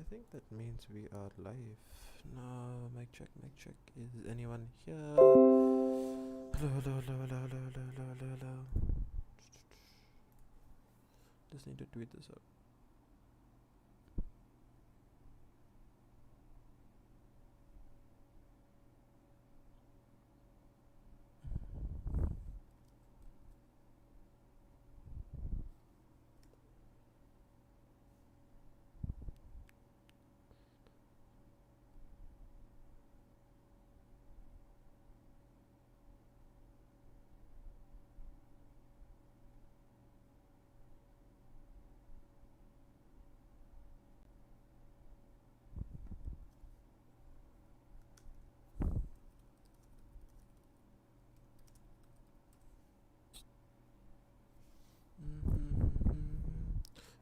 I think that means we are live. No, mic check, mic check. Is anyone here? Hello, hello, hello, hello, hello, hello, hello, hello, hello. Just need to tweet this out.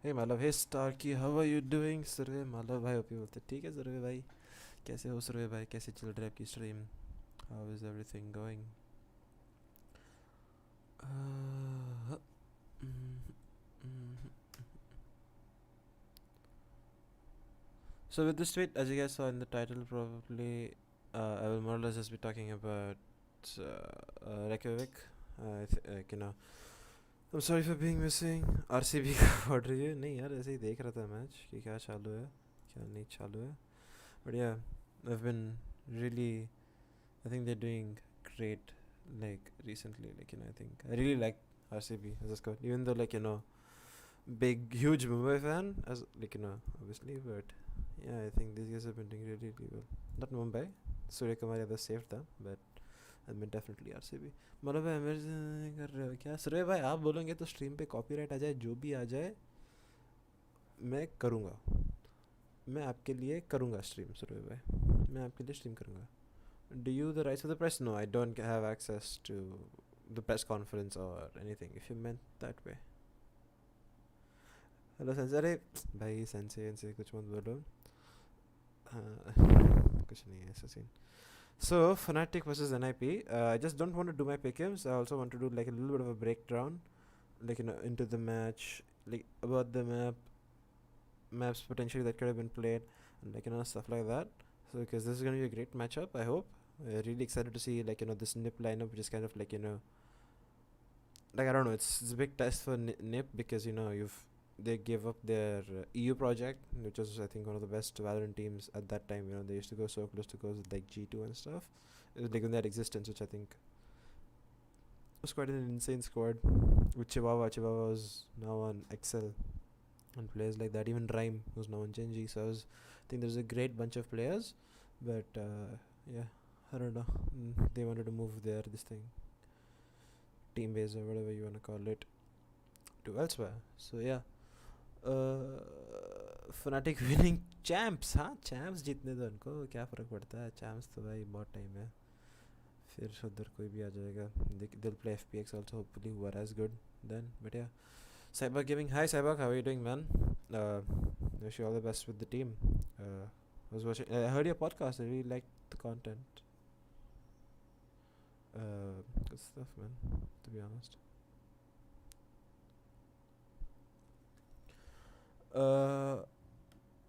Hey Malav, hey Starkey, how are you doing? Survey Malav भाई hope you बोलते ठीक है survey भाई कैसे हो survey भाई कैसे चल रहा है आपकी stream? How is everything going? So with this tweet, as you guys saw in the title, probably I will more or less just be talking about Reykjavik. Like, you know, I'm sorry for being missing. RCB का पढ़ रही है नहीं यार ऐसे ही देख रहा था मैच कि क्या चालू है क्या नहीं चालू है. But yeah, I've been really, I think they're doing great like recently. Like I think I really like RCB as a squad, even though like big huge Mumbai fan as obviously, but yeah, I think these guys have been doing really really well. Not Mumbai, Surya Kumar Yadav saved them, but I mean definitely RCB. मतलब भाई मेरे कर रहे हो क्या सुरेश भाई आप बोलोगे तो स्ट्रीम पे कॉपीराइट आ जाए जो भी आ जाए मैं करूँगा मैं आपके लिए करूँगा स्ट्रीम सुरेश भाई मैं आपके लिए स्ट्रीम करूँगा. Do you the rights of the press? No, I don't have access to the press conference or anything if you meant that way. Hello sensei अरे भाई सेंसे कुछ मत बोलो. कुछ नहीं है ऐसा scene. So Fnatic versus NIP. I just don't want to do my pick'ems. I also want to do like a little bit of a breakdown, like into the match, like about the maps potentially that could have been played, and like stuff like that. So because this is gonna be a great matchup, I hope. Really excited to see like this NIP lineup, which is kind of like like I don't know, it's a big test for NIP because they gave up their EU project, which was I think one of the best Valorant teams at that time. They used to go so close to go with like G2 and stuff. It was like in that existence, which I think was quite an insane squad. With Chihuahua was now on Excel, and players like that. Even Rhyme was now on Genji. So I think there's a great bunch of players, but yeah, I don't know. They wanted to move their this thing, team base or whatever you wanna call it, to elsewhere. So yeah. Fnatic winning champs. हाँ champs जीतने दो उनको क्या फ़र्क पड़ता है. Champs तो भाई बहुत टाइम है फिर उधर कोई भी आ जाएगा. They'll play FPX also hopefully who are as good then. But yeah, Cyber Gaming, hi Cyber, how are you doing man? Wish you all the best with the team. I was watching, I heard your podcast, I really liked the content. Good stuff man, to be honest.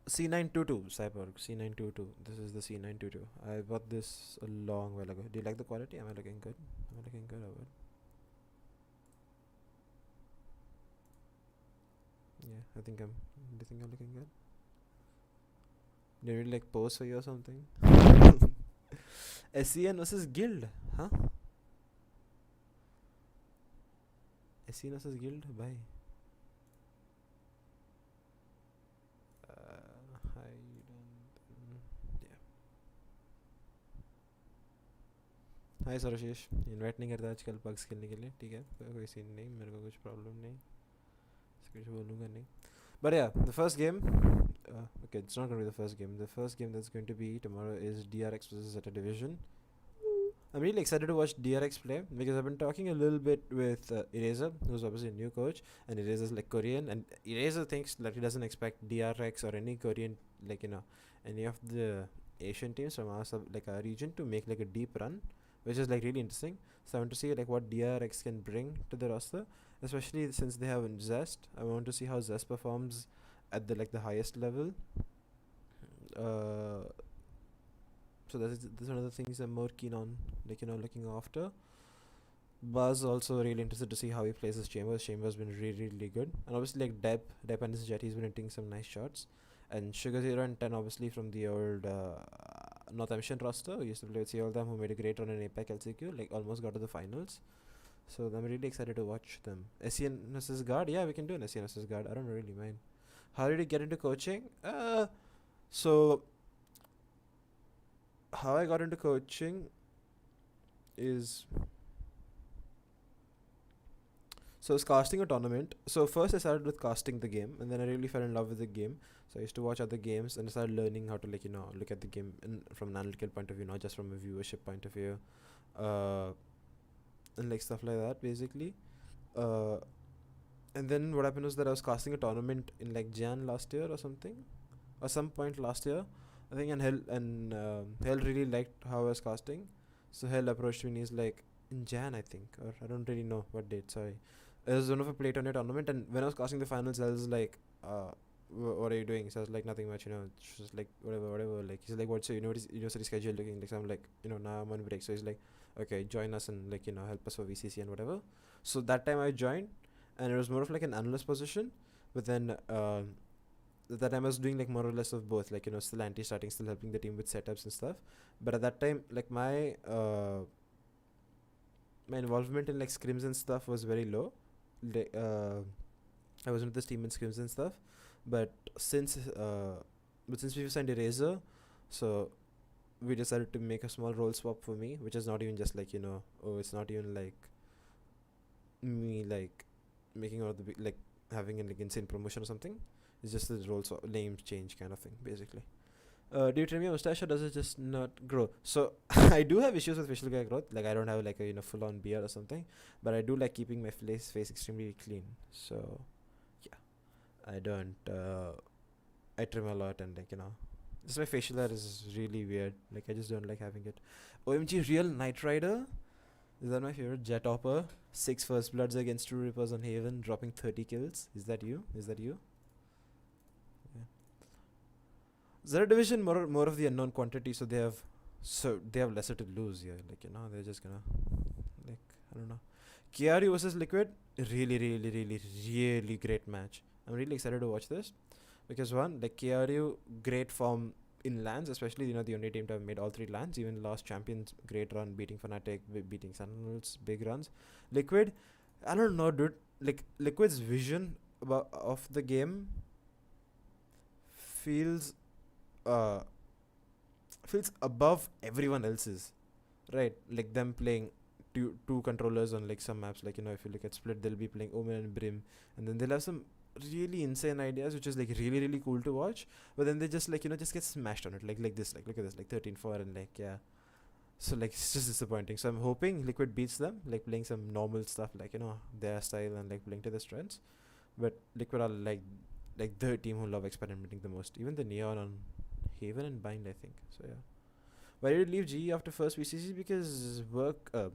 C922 Cyborg C922. This is the C922. I bought this a long while ago. Do you like the quality? Am I looking good? Am I looking good or what? Yeah, I think I'm. Do you think I'm looking good? Do you really like pose for you or something? SCN versus Guild, huh? SCN versus Guild, bye. Hi सरशेष, invite नहीं करता आजकल pugs खेलने के लिए. ठीक है कोई scene नहीं, मेरे को कुछ प्रॉब्लम नहीं, कुछ बोलूँगा नहीं. But yeah, the first game, okay, it's not going to be the first game. The first game that's going to be tomorrow is DRX versus Zeta Division. I'm really excited to watch DRX play because I've been talking a little bit with Eraser, who's obviously a new coach, and Eraser's like Korean, and Eraser thinks that he doesn't expect DRX or any Korean, like any of the Asian teams from our our region to make like a deep run, which is like really interesting. So I want to see like what DRX can bring to the roster, especially since they have Zest. I want to see how Zest performs at the highest level. So that's one of the things I'm more keen on, like looking after. Buzz also really interested to see how he plays his Chambers. Chambers been really good, and obviously like Dep and his Jet, he's been hitting some nice shots. And Sugar Zero and Ten, obviously from the old Northampton roster, who used to play with Seoldham, who made a great run in APAC LCQ, like almost got to the finals. So I'm really excited to watch them. SCN versus Guard, yeah, we can do an SCN versus Guard. I don't really mind. How did you get into coaching? So how I got into coaching is, so I was casting a tournament. So first I started with casting the game, and then I really fell in love with the game. So I used to watch other games, and I started learning how to look at the game from an analytical point of view, not just from a viewership point of view, uh, and like stuff like that basically. Uh, and then what happened was that I was casting a tournament in like Jan last year or something, or some point last year, I think. And Hell really liked how I was casting, so Hell approached me and he's like, in Jan I think, or I don't really know what date. Sorry, it was one of a play on your tournament, and when I was casting the finals, I was like, what are you doing? So I was like, nothing much, it's just like whatever. Like he's like, what's your university schedule looking like? So I'm like, now I'm on break. So he's like, okay, join us and like help us for VCC and whatever. So that time I joined, and it was more of like an analyst position, but then that time I was doing like more or less of both, like still anti-starting, still helping the team with setups and stuff. But at that time, like my involvement in like scrims and stuff was very low. Like, I wasn't with this team in scrims and stuff, but since we signed Eraser, so we decided to make a small role swap for me, which is not even just like it's not even like me like making out the like having an like insane promotion or something. It's just the role swap, name change kind of thing basically. Do you trim your mustache or does it just not grow? So I do have issues with facial hair growth. Like I don't have like a full on beard or something, but I do like keeping my face extremely clean. So yeah, I don't. I trim a lot and like just my facial hair is really weird. Like I just don't like having it. OMG, real Knight Rider. Is that my favorite? Jet Hopper. 6 first bloods against 2 Rippers on Haven, dropping 30 kills. Is that you? Yeah. Zero Division more of the unknown quantity, so they have lesser to lose here. Like they're just gonna like I don't know. KRU versus Liquid, really great match. I'm really excited to watch this because one, like KRU, great form in lands, especially the only team to have made all 3 lands. Even last champions, great run, beating Fnatic, beating Sentinels, big runs. Liquid, I don't know, dude. Like Liquid's vision of the game feels uh feels above everyone else's, right? Like them playing two controllers on like some maps. Like if you look at Split, they'll be playing Omen and Brim, and then they'll have some really insane ideas, which is like really cool to watch. But then they just like just get smashed on it, like this, like look at this, like 13-4, and like yeah. So like it's just disappointing. So I'm hoping Liquid beats them, like playing some normal stuff, like their style and like playing to their strengths. But Liquid are like the team who love experimenting the most. Even the Neon on Haven and Bind, I think. So yeah. Why did you leave GE after first VCC? Because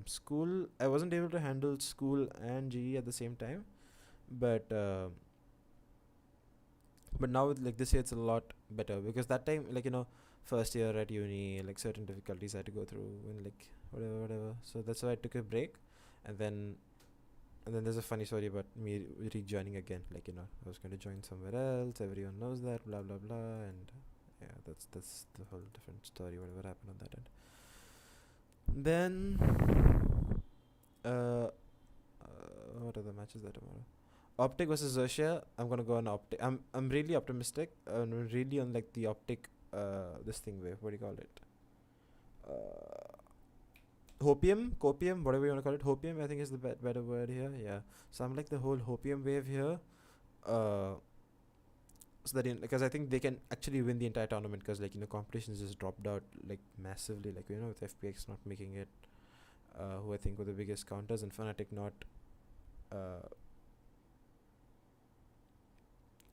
school. I wasn't able to handle school and GE at the same time. But now with like this year, it's a lot better because that time, like first year at uni, like certain difficulties I had to go through and like whatever. So that's why I took a break, and then there's a funny story about me rejoining again. Like I was going to join somewhere else. Everyone knows that. Blah blah blah. And yeah, that's the whole different story. Whatever happened on that end. Then, what are the matches there tomorrow? Optic versus Xerxia. I'm gonna go on Optic. I'm really optimistic. I'm really on like the Optic. This thing wave. What do you call it? Copium, whatever you want to call it. Hopium, I think is the better word here. Yeah. So I'm like the whole Hopium wave here. So that because I think they can actually win the entire tournament because like competitions just dropped out like massively. Like with FPX not making it, who I think were the biggest counters, and Fnatic not.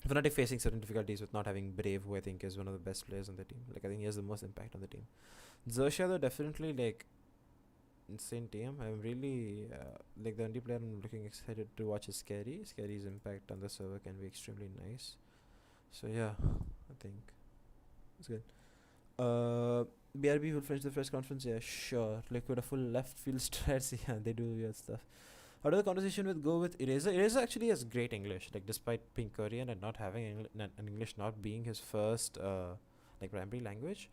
Fnatic facing certain difficulties with not having Brave, who I think is one of the best players on the team. Like I think he has the most impact on the team. Xerxia though definitely like insane team. I'm really like the only player I'm looking excited to watch is Scary. Scary's impact on the server can be extremely nice. So yeah, I think it's good. BRB will finish the press conference. Yeah, sure. Like with a full left field stretch. Yeah, they do weird stuff. How does the conversation with go with Eraser? Eraser actually has great English. Like despite being Korean and not having an English not being his first like primary language,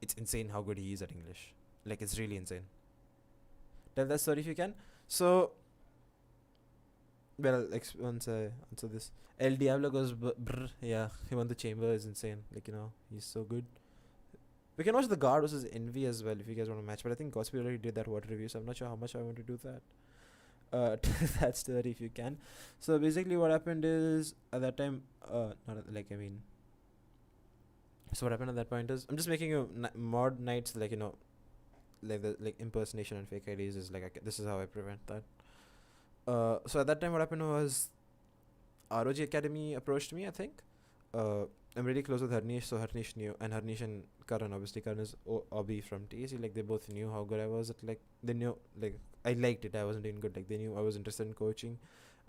it's insane how good he is at English. Like it's really insane. Tell that story if you can. So well, once I answer this, El Diablo goes brr. Yeah, him on the chamber is insane. Like he's so good. We can watch the Guard versus Envy as well if you guys want to match. But I think Godspeed already did that water review, so I'm not sure how much I want to do that. Tell that story if you can. So basically, what happened is at that time, not like I mean. So what happened at that point is I'm just making a mod nights like like the like impersonation and fake IDs is like this is how I prevent that. So at that time, what happened was ROG Academy approached me. I think. I'm really close with Harnish, so Harnish knew, and Harnish and Karan, obviously Karan is Obi from TAC. Like they both knew how good I was at like they knew like I liked it. I wasn't doing good. Like they knew I was interested in coaching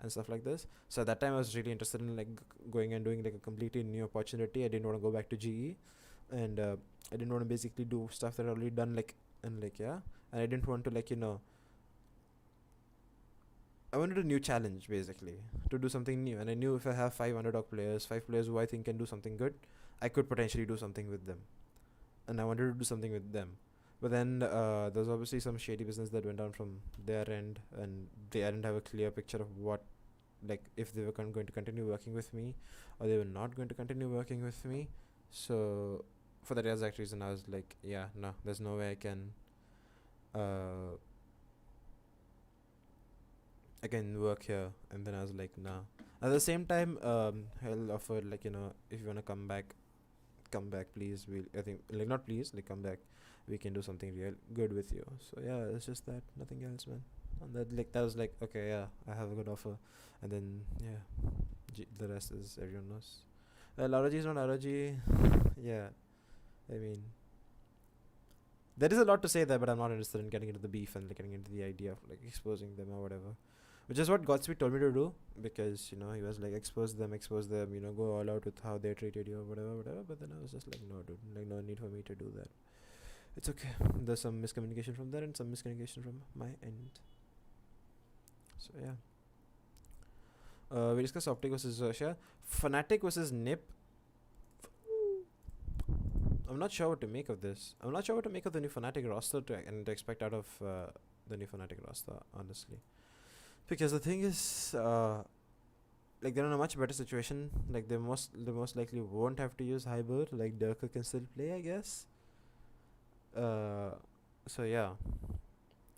and stuff like this. So at that time, I was really interested in like going and doing like a completely new opportunity. I didn't want to go back to GE, and I didn't want to basically do stuff that I already done and I didn't want to I wanted a new challenge basically to do something new, and I knew if I have five underdog players, five players who I think can do something good, I could potentially do something with them, and I wanted to do something with them. But then there's obviously some shady business that went down from their end, and they didn't have a clear picture of what, like, if they were going to continue working with me, or they were not going to continue working with me. So for that exact reason, I was like, yeah, no, there's no way I can work here. And then I was like, nah. At the same time, he'll offer if you wanna come back, please. I think like not please, like come back. We can do something real good with you. So yeah, it's just that, nothing else, man. And that was like, okay, yeah, I have a good offer. And then yeah, the rest is everyone knows. ROG is not ROG. Yeah, I mean, there is a lot to say there, but I'm not interested in getting into the beef and getting into the idea of like exposing them or whatever. Which is what Godspeed told me to do, because he was like expose them, go all out with how they treated you or whatever. But then I was just like, no, dude, like no need for me to do that. It's okay. There's some miscommunication from there and some miscommunication from my end. So yeah. We discussed Optic versus Russia. Fnatic versus Nip. I'm not sure what to make of this. I'm not sure what to make of the new Fnatic roster to expect out of the new Fnatic roster, honestly. Because the thing is, like they're in a much better situation. Like they most likely won't have to use Hyber. Like Durka can still play, I guess. So yeah,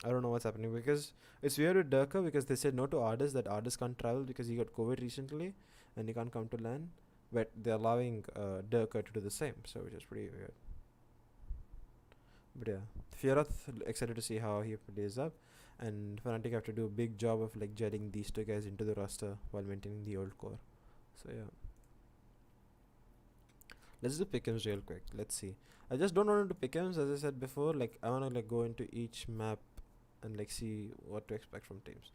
I don't know what's happening, because it's weird with Durka, because they said no to Ardis, that Ardis can't travel because he got COVID recently and he can't come to LAN, but they're allowing Durka to do the same, so which is pretty weird. But yeah, Fiorath, excited to see how he plays up, and Fnatic have to do a big job of like gelling these two guys into the roster while maintaining the old core. So yeah, let's do pick'ems real quick. Let's see. I just don't want to do pick'ems, as I said before. Like I wanna like go into each map and like see what to expect from teams.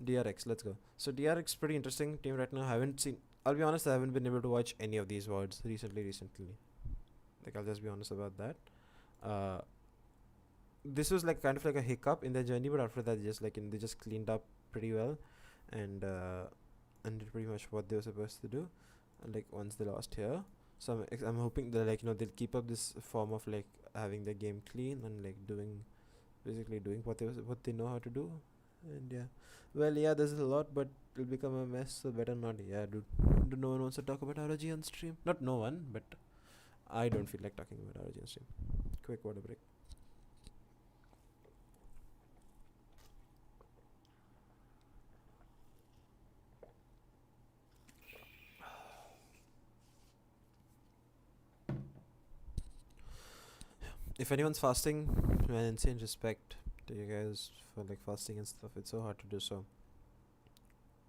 DRX, let's go. So DRX pretty interesting team right now. I'll be honest, I haven't been able to watch any of these words recently. Like I'll just be honest about that. This was like kind of like a hiccup in their journey, but after that they just cleaned up pretty well, and did pretty much what they were supposed to do, like once they lost here. So I'm hoping that they'll keep up this form of like having the game clean and like doing what they know how to do. And yeah, well, yeah, there's a lot, but it'll become a mess, so better not. Yeah, dude, no one wants to talk about ROG on stream. Not no one, but I don't feel like talking about ROG on stream. Quick water break. If anyone's fasting, man, insane respect to you guys for like fasting and stuff. It's so hard to do so.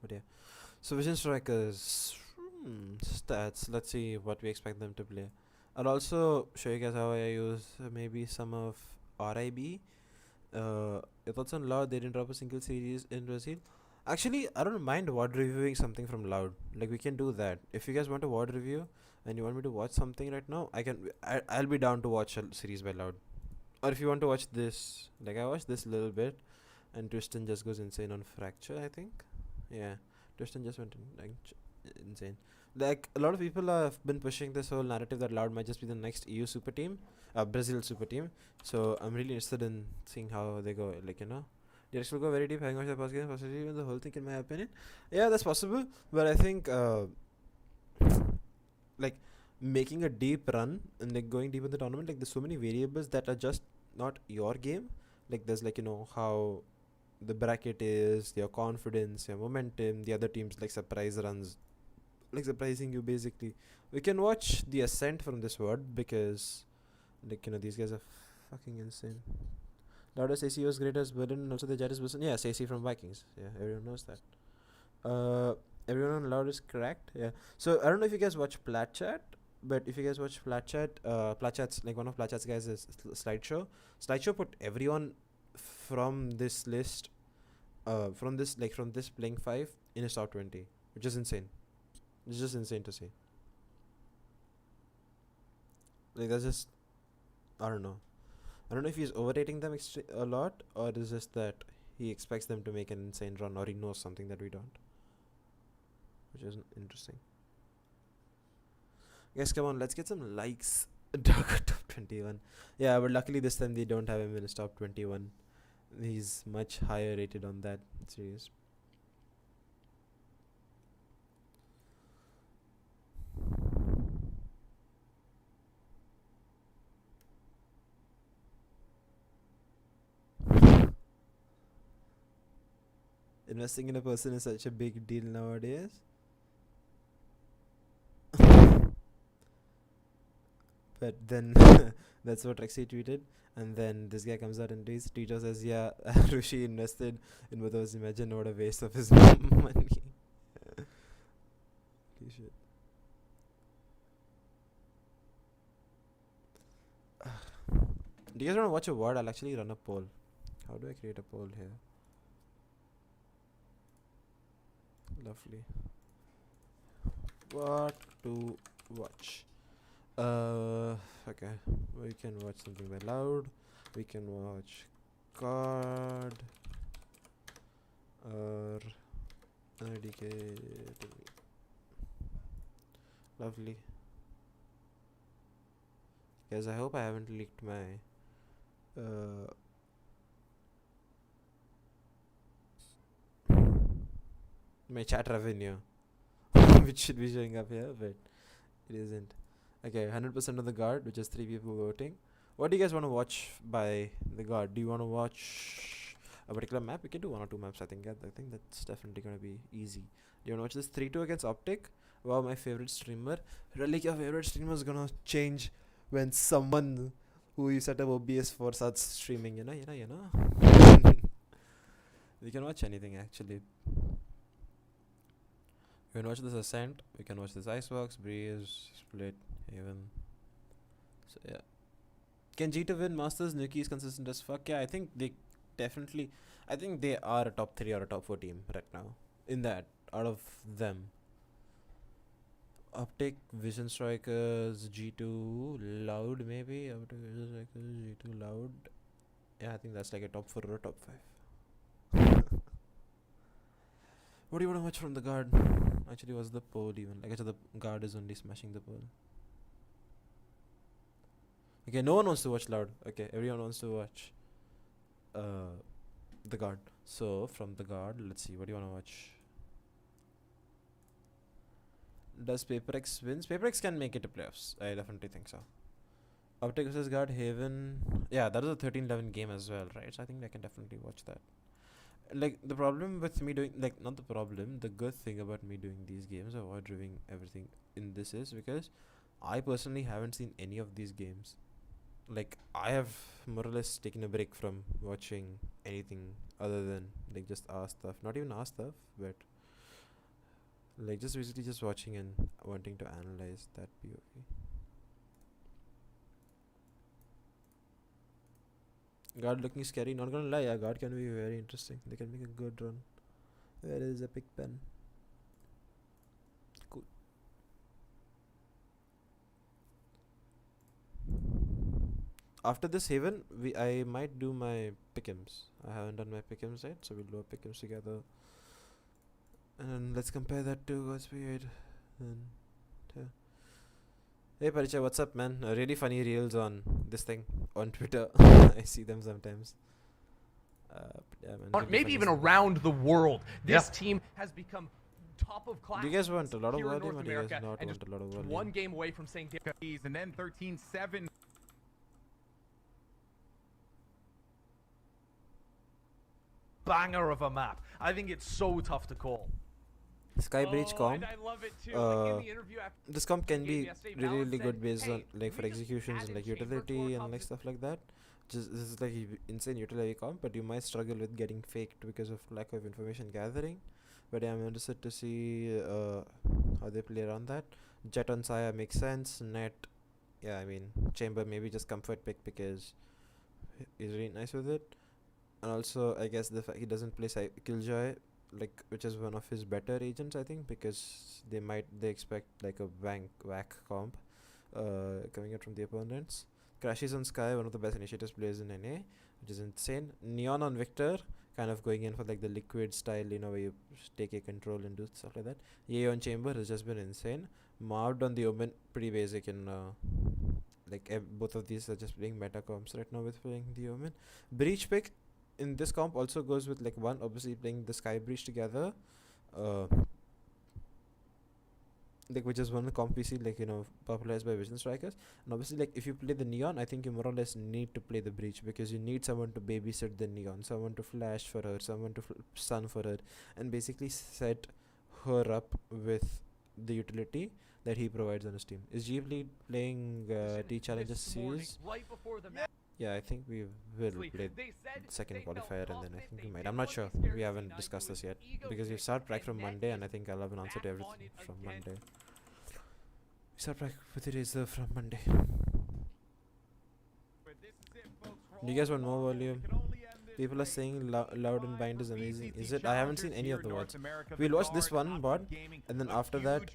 But yeah. So Vision Strikers stats. Let's see what we expect them to play. I'll also show you guys how I use maybe some of RIB. Your thoughts on Law? They didn't drop a single series in Brazil. Actually, I don't mind WOD reviewing something from Loud. Like we can do that. If you guys want a WOD review and you want me to watch something right now, I can. I'll be down to watch a series by Loud. Or if you want to watch this, like I watched this little bit, and Tristan just goes insane on Fracture. I think, yeah, Tristan just went insane. Like a lot of people have been pushing this whole narrative that Loud might just be the next EU super team, Brazil super team. So I'm really interested in seeing how they go. Like Direct will go very deep, having watched the past game, possibly even the whole thing, in my opinion. Yeah, that's possible, but I think like making a deep run and like going deep in the tournament, like there's so many variables that are just not your game. Like there's like how the bracket is, your confidence, your momentum, the other teams like surprise runs, like surprising you basically. We can watch the ascent from this word because like these guys are fucking insane. Loudest AC was great as Berlin and also the Jadis person. Yeah, AC from Vikings. Yeah, everyone knows that. Everyone on Loud is cracked. Yeah. So I don't know if you guys watch Plat Chat, but if you guys watch Plat Chat, Plat Chat's like one of Plat Chat's guys is Slideshow. Slideshow put everyone from this list, from this playing 5 in his top 20, which is insane. It's just insane to see. Like that's just I don't know. I don't know if he's overrating them a lot, or is just that he expects them to make an insane run, or he knows something that we don't, which is interesting. Guys, come on, let's get some likes. Dogger top 21. Yeah, but luckily this time they don't have him in his top 21. He's much higher rated on that series. Investing in a person is such a big deal nowadays. But then that's what Rexy tweeted, and then this guy comes out and Tito says, "Yeah, Rushi invested in both of us. Imagine what a waste of his money." Holy shit. Do you guys want to watch a word? I'll actually run a poll. How do I create a poll here? Lovely. What to watch? Okay. We can watch something by Loud. We can watch Card or IDK. Lovely. Guys, I hope I haven't leaked my chat revenue, which should be showing up here, but it isn't. Okay, 100% of the guard, which is 3 people voting. What do you guys want to watch by the guard? Do you want to watch a particular map? We can do 1 or 2 maps, I think. I think that's definitely going to be easy. Do you want to watch this 3-2 against Optic? Wow, my favorite streamer. Really, your favorite streamer is going to change when someone who you set up OBS for starts streaming, you know. We can watch anything, actually. We can watch this Ascent, we can watch this Icebox, Breeze, Split, Haven. So yeah. Can G2 win Masters? Nuki is consistent as fuck. Yeah, I think they definitely, I think they are a top 3 or a top 4 team right now. In that, out of them. Optic, Vision Strikers, G2, Loud maybe. Optic, Vision Strikers, G2, Loud. Yeah, I think that's like a top 4 or a top 5. What do you want to watch from the guard? Actually, what's the poll even? Like, actually, the guard is only smashing the poll. Okay, no one wants to watch Loud. Okay, everyone wants to watch the guard. So, from the guard, let's see. What do you want to watch? Does PaperX wins? PaperX can make it to playoffs. I definitely think so. Optic vs Guard, Haven. Yeah, that is a 13-11 game as well, right? So I think I can definitely watch that. Like, the problem with me doing, like, not the problem, the good thing about me doing these games, avoid reviewing everything in this is because I personally haven't seen any of these games. Like, I have more or less taken a break from watching anything other than, like, just our stuff. Not even our stuff, but like just basically just watching and wanting to analyze that POV. Guard looking scary. Not gonna lie, yeah, guard can be very interesting. They can make a good run. Where is Epic Pen? Cool. After this Haven, I might do my pick'ems. I haven't done my pick'ems yet, so we'll do our pick'ems together. And then let's compare that to Godspeed. And hey Paricha, what's up, man? Really funny reels on this thing on Twitter. I see them sometimes. Yeah, man, Or really maybe funny even stuff. around the world. This team has become top of class. Do you guys want a lot of here in volume, or North do you guys America, not and want just a lot of volume? one game away from saying And then 13-7. banger of a map. I think it's so tough to call. Sky Breach comp. I love it too. Like in the interview after This comp can game be yesterday, really, Malav really said, good based "Hey, on like for we just executions and added like chamber to our utility and like comp stuff like that. Just this is like insane utility comp, but you might struggle with getting faked because of lack of information gathering. But yeah, I'm interested to see how they play around that. Jet on Saya makes sense. Net, yeah, I mean Chamber maybe just comfort pick because he's really nice with it. And also I guess the fact he doesn't play Killjoy, like which is one of his better agents, I think, because they expect like a whack comp coming out from the opponents. Crashes on Sky, one of the best initiators players in NA, which is insane. Neon on Victor, kind of going in for like the liquid style, you know, where you take a control and do stuff like that. Ye on Chamber has just been insane. Marved on the Omen, pretty basic in like both of these are just playing meta comps right now with playing the Omen. Breach pick in this comp also goes with like one obviously playing the Sky Breach together, like which is one comp we see like, you know, popularized by Vision Strikers. And obviously like if you play the Neon, I think you more or less need to play the Breach because you need someone to babysit the Neon, someone to flash for her, someone to stun for her, and basically set her up with the utility that he provides on his team. Is Ghibli playing T Challenges series? right before the match. Yeah, I think we will play second qualifier and then I think we might. I'm not sure. We haven't discussed this yet because we start prac from Monday and I think I'll have an answer to everything from Monday. We start prac with the Razor from Monday. Do you guys want more volume? People are saying Loud and Bind is amazing. Is it? I haven't seen any of the VODs. We'll watch this one VOD and then after that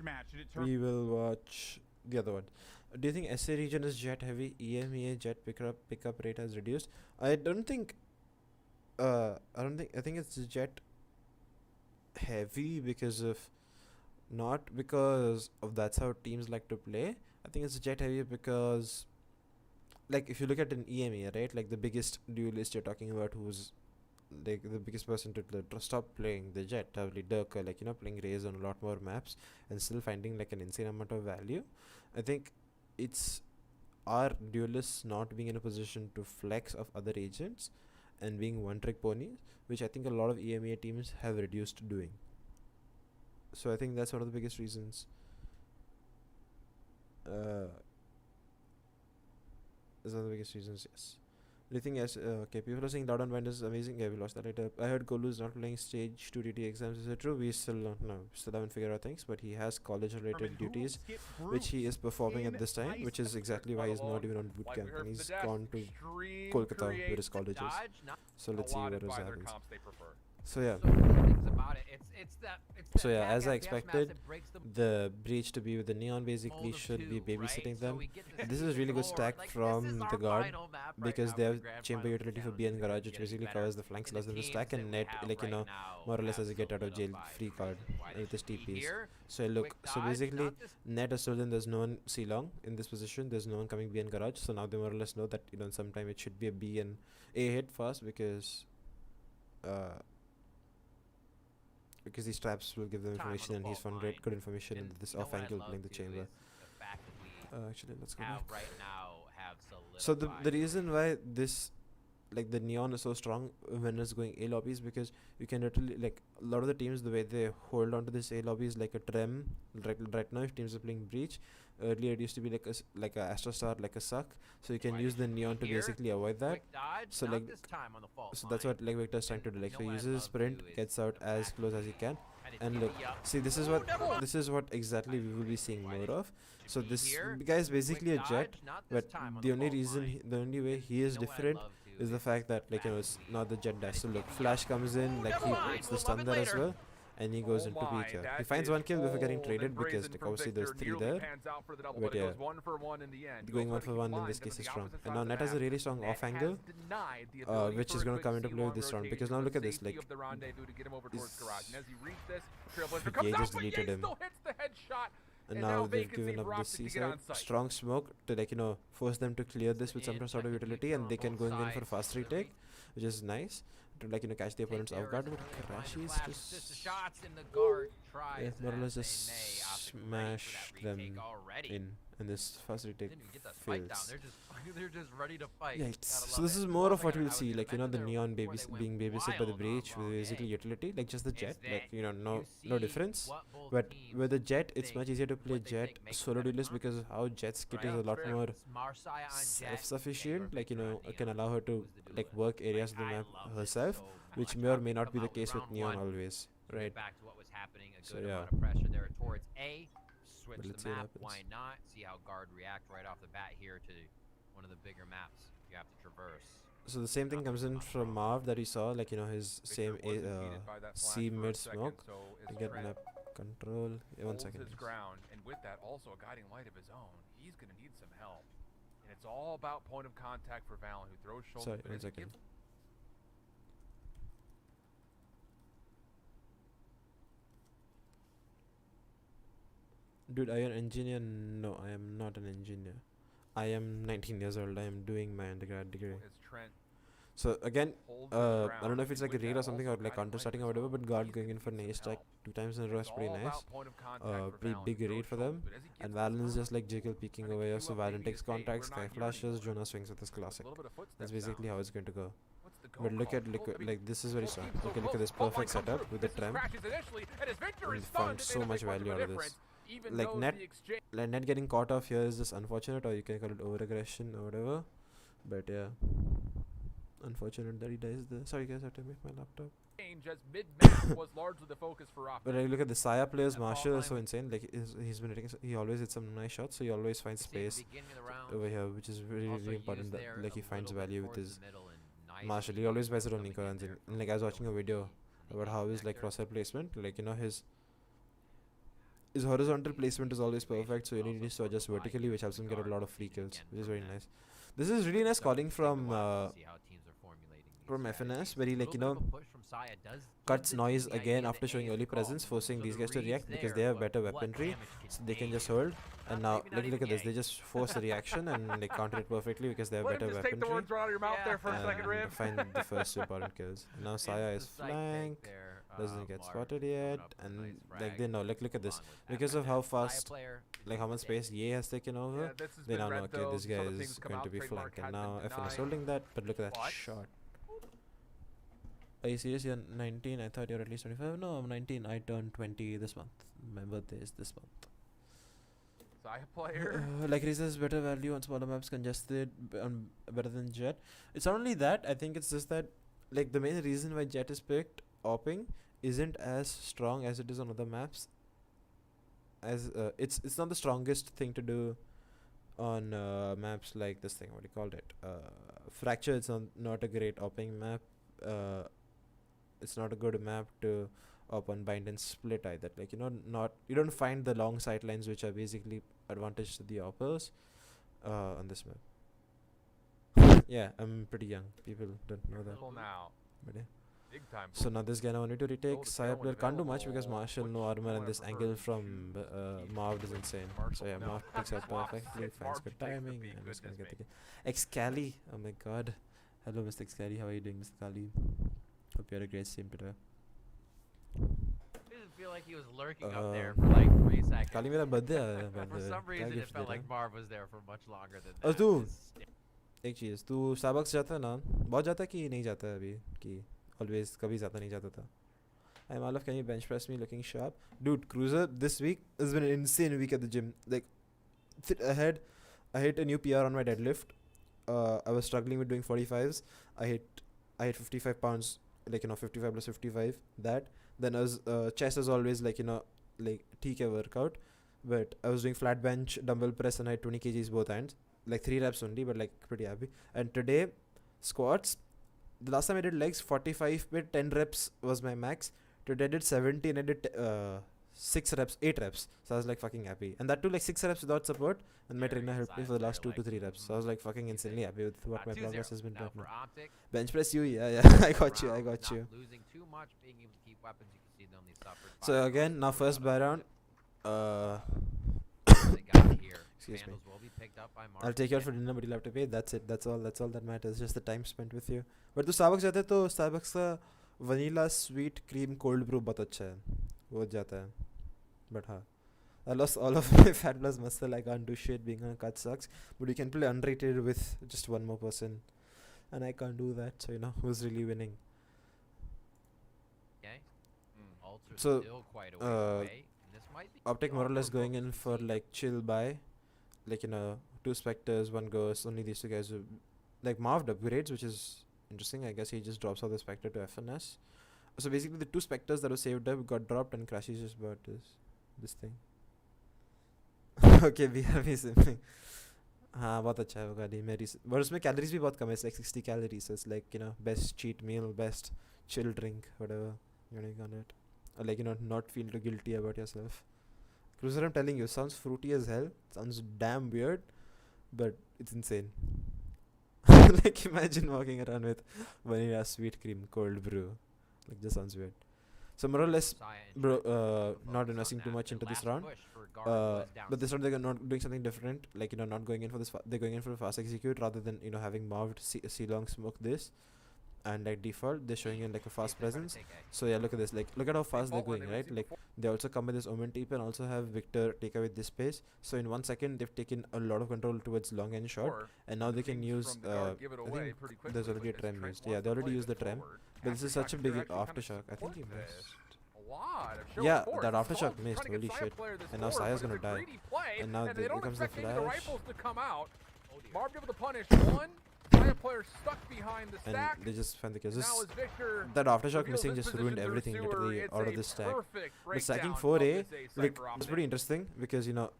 we will watch the other one. Do you think SA region is jet heavy? EMEA jet pickup rate has reduced? I think it's jet heavy because of that's how teams like to play. I think it's jet heavy because like if you look at an EMEA, right, like the biggest duelist you're talking about who's like the biggest person to stop playing the jet, probably Dirk, like, you know, playing Raze on a lot more maps and still finding like an insane amount of value. I think it's our duelists not being in a position to flex of other agents and being one trick ponies, which I think a lot of EMEA teams have reduced doing. So I think that's one of the biggest reasons. Is one of the biggest reasons, yes. Do you think okay, people are saying Loud and Bind is amazing. Yeah, we lost that later. I heard Golu is not playing stage 2 DT exams. Is it true? We still don't know. Still haven't figured out things, but he has college-related duties, which he is performing at this time, which is exactly why he's not even on bootcamp and he's gone to Kolkata where his college is. So let's see what happens. So yeah. So yeah, as I expected, the Breach to be with the Neon basically should be babysitting them. This is really good stack from the guard because they have chamber utility for BN Garage, which basically covers the flanks, allows them to stack, and net, like, you know, more or less as a get out of jail free card with his TPs. So look, so basically net has told them there's no one C long in this position, there's no one coming BN Garage, so now they more or less know that, you know, sometime it should be a B and A hit fast because these traps will give them information and he's found good information in this off angle playing the chamber. Actually, let's go back. So the reason why this, like, the Neon is so strong when it's going A lobby is because you can literally, like, a lot of the teams, the way they hold on to this A lobby is like a trem. Right now, if teams are playing Breach, earlier it used to be like a Astro Star, like a suck, so you can use the Neon to basically avoid that. So like, so that's what like Victor's trying to do. Like, so he uses sprint, gets out as close as he can, and look, see, this is what exactly we will be seeing more of. So this guy is basically a jet, but the only way he is different is the fact that, like, you know, it's not the jet dash. So look, Flash comes in, like, he puts the stun there as well. and he goes into peak here. He finds one kill before getting traded because like obviously there's 3 there. But yeah, going 1 for 1 in this case is strong. And now Net has a really strong off angle, which is going to come into play with this round because now look at this, like he just deleted him. And now they've given up the C side. Strong smoke to like force them to clear this with some sort of utility, and they can go in for fast retake, which is nice to like catch the opponents off guard. But Crashies just more or less just smash them in, and this fast retake fails. They're just ready to fight. Yikes. So this is more of what we'll see, like the Neon babies being babysit by the Breach with basically utility, like just the Jet, like no difference. But with the Jet, it's much easier to play Jet solo duelist because how Jet's kit is a lot more self-sufficient, like it can allow her to like work areas of the map herself, which may or may not be the case with Neon always, right? So yeah. Switch the map, why not? See how guard react right off the bat here to one of the bigger maps you have to traverse. So the same thing comes in from Marv that we saw, like his same C mid smoke to get map control. Yeah, 1 second. His ground, and with that also a guiding light of his own. He's gonna need some help, and it's all about point of contact for Valen, who throws shoulder. Sorry, 1 second. Dude, are you an engineer? No, I am not an engineer. I am 19 years old. I am doing my undergrad degree. So again, I don't know if it's like a raid or something or like counter starting or whatever, but guard going in for an ace strike 2 times in a row is pretty nice. Pretty big raid for them. And Valen is just like Jekyll peeking over here. So Valen takes contacts, Sky flashes, Jonah swings with his classic. That's basically how it's going to go. But look at like this is very strong. Look at this perfect setup with the trem. We found so much value out of this. Like net getting caught off here is just unfortunate, or you can call it over aggression or whatever. But yeah, unfortunate that he dies there. Sorry guys, I have to make my laptop. But like, look at the Saya players. Marshall is so insane. Like he's been hitting. He always hits some nice shots. So he always finds space over here, which is really really important. That like he finds value with his Marshall. He always buys it on Nico runs. And like I was watching a video about how his like crosshair placement, like his horizontal placement is always perfect, so you need to adjust vertically, which helps him get a lot of free kills, which is very nice. This is really nice calling from FNS, where he like cuts noise again after showing early presence, forcing these guys to react because they have better weaponry, so they can just hold. And now look at this, they just force the reaction and they counter it perfectly because they have better weaponry and find the first 2 important kills. And now Saya is flank, doesn't get spotted yet, and like they know, look at this, because of how fast, like how much space Ye has taken over, they now know, okay, this guy is going to be flank. And now FN is holding that, but look at that shot. Are you serious? You're 19? I thought you're at least 25. No, I'm 19. I turned 20 this month. My birthday is this month. Like Reza has better value on smaller maps, congested, better than Jet. It's not only that, I think it's just that like the main reason why Jet is picked, opping, isn't as strong as it is on other maps. As it's not the strongest thing to do on maps like this thing, what do you called it? Fracture, it's not a great opping map. It's not a good map to op on bind and split either. Like you don't find the long sight lines which are basically advantage to the oppers on this map. Yeah, I'm pretty young. People don't know that. But yeah. So now this guy now wanted to retake. Saya player can't do much because Marshall no armor, and this angle from Marv is insane. So yeah, Marv picks up perfectly, finds good timing, and is gonna get the kill. Excali, oh my god. Hello Mr. Excali, how are you doing, Mr. Kali? Hope you had a great stream today. I didn't feel like he was lurking up there for like 3 seconds. Kali मेरा birthday है. For some reason it felt like Marv was there for much longer than that. और तू एक चीज़, तू Starbucks जाता है ना? बहुत जाता कि नहीं जाता है अभी? कि always कभी जाता नहीं जाता था? Hey Malav, can you bench press me looking sharp? Dude, Cruiser this week has been an insane week at the gym. Like, I hit a new PR on my deadlift. I was struggling with doing 45s. I hit 55 pounds, like 55 plus 55. That. Then I was chest is always like like TK workout. But I was doing flat bench, dumbbell press, and I had 20 kgs both hands. Like 3 reps only, but like pretty happy. And today, squats. The last time I did legs, 45 with 10 reps was my max. Today I did 70 and I did 8 reps. So I was like fucking happy. And that too like 6 reps without support. And my Very trainer helped me inside for the last 2 player, to like, 3 reps. So I was like fucking insanely happy with what my 2-0. progress has been Now right now. for Optic. Bench press you, yeah. I got you. Round, I got not you. Losing too much, being able to keep weapons. You can see they only suffered. So 5 again, now kills. first buy round. They got it here. Excuse me. Vandals will be picked up by I'll take you out for dinner, but you'll have to pay. That's it. That's all that matters. Just the time spent with you. But तो Starbucks जाते तो Starbucks का vanilla sweet cream cold brew बहुत अच्छा है. वो जाता है. But हाँ. I lost all of my fat plus muscle. I can't do shit. Being on a cut sucks. But you can play unrated with just one more person. And I can't do that. So, you know, who's really winning? Okay. Ultra's So, still quite a ways away. And this might be Optic more or less going in Brooks for PC. like chill buy. Like, you know, 2 Spectres, 1 Ghost. Only these 2 guys who like Marved upgrades, which is interesting. I guess he just drops out the Spectre to FNS. So basically the 2 Spectres that were saved up got dropped and Crashy just bought this thing. Okay, BRB simming. हाँ बहुत अच्छा है वो गाड़ी मेरी और उसमें calories भी बहुत कम है. It's like 60 calories. So it's like, you know, best cheat meal, best chill drink, whatever you want to call it. Or like, you know, not feel too guilty about yourself. Cruiser, I'm telling you, sounds fruity as hell. Sounds damn weird, but it's insane. Like imagine walking around with vanilla sweet cream cold brew. Like just sounds weird. So more or less, bro, not investing too much into this round. But this round they're not doing something different. Like, you know, not going in for this. They're going in for a fast execute rather than, you know, having Marved C long smoke this. And like default, they're showing in like a fast presence. So yeah, look at this. Like, look at how fast they're going, right? Like, they also come with this Omen TP and also have Victor take away this space. So in 1 second, they've taken a lot of control towards long and short. And now they can use. I think there's already a trem used. Yeah, they already used the trem. But this is such a big aftershock. I think he missed. Yeah, that aftershock missed. Holy shit. And now Saya's gonna die. And now there comes the flash. Marved able to punish one. Saya player stuck behind the And stack. they just find the kills. Now as Victor That aftershock reveals missing his just ruined position through everything sewer, literally it's out of a this stack. perfect But stacking breakdown 4A, of this ace like, cyber it's optic. pretty interesting because, you know,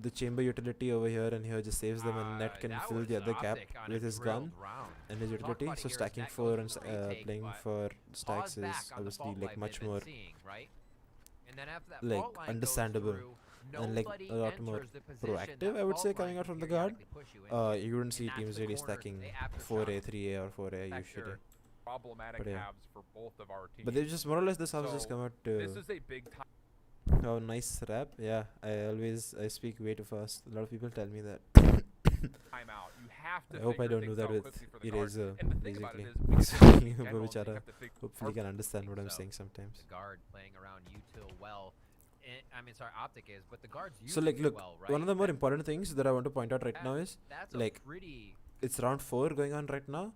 the chamber utility over here and here just saves them, and Net can That fill was the other gap Optic on a with his gun drilled round. and his Talk utility. about it So here as stacking Net 4 goes and for a retake, playing but for stacks pause back is on the obviously fault like line much they've been more seeing, right? And then after that like fault line understandable goes through, and like nobody a lot more enters the position proactive, that I would say, fault coming line out from the can guard. periodically push you into. You wouldn't see And that's teams the really corner stacking they aftershock 4A, 3A or 4A Vector. usually. Problematic But yeah. halves for both of our teams. But they just more or less this house just So, come out This to. is a big time. Oh, nice rap. Yeah, I speak way too fast. A lot of people tell me that. Timeout. You have to I hope I figure don't do things that out with quickly for the guard. Eraser, And the thing about it basically. is, So, we you can know, generally Bichara have to figure hopefully can understand what I'm So, saying sometimes. The guard playing around util well. I mean, sorry, Optic is, but the guard's So using like, it look, well, right? one of the more And important things that I want to point out right now is that's like, a pretty it's round 4 going on right now.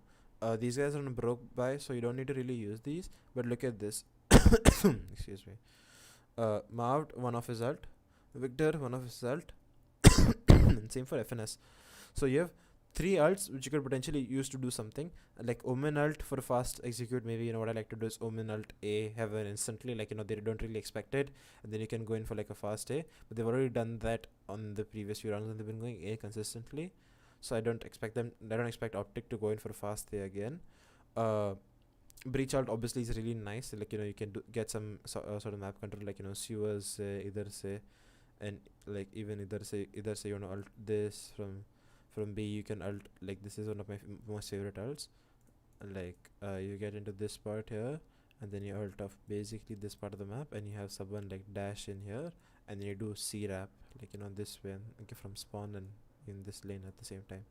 These guys are on a broke buy, so you don't need to really use these. But look at this. Excuse me. Marved, one of his ult. Victor, one of his ult. And same for FNS. So you have 3 ults which you could potentially use to do something. Like Omen ult for fast execute, maybe, you know, what I like to do is Omen ult A, have an instantly, like, you know, they don't really expect it. And then you can go in for like a fast A. But they've already done that on the previous few rounds and they've been going A consistently. So I don't expect Optic to go in for a fast A again. Breach ult obviously is really nice. Like, you know, you can get some sort of map control, like, you know, sewers, either say, and like even either say you want to ult this from B, you can ult, like, this is one of my most favorite ults. Like, you get into this part here and then you ult off basically this part of the map and you have someone like dash in here and then you do C wrap, like, you know, this way and okay, from spawn and in this lane at the same time.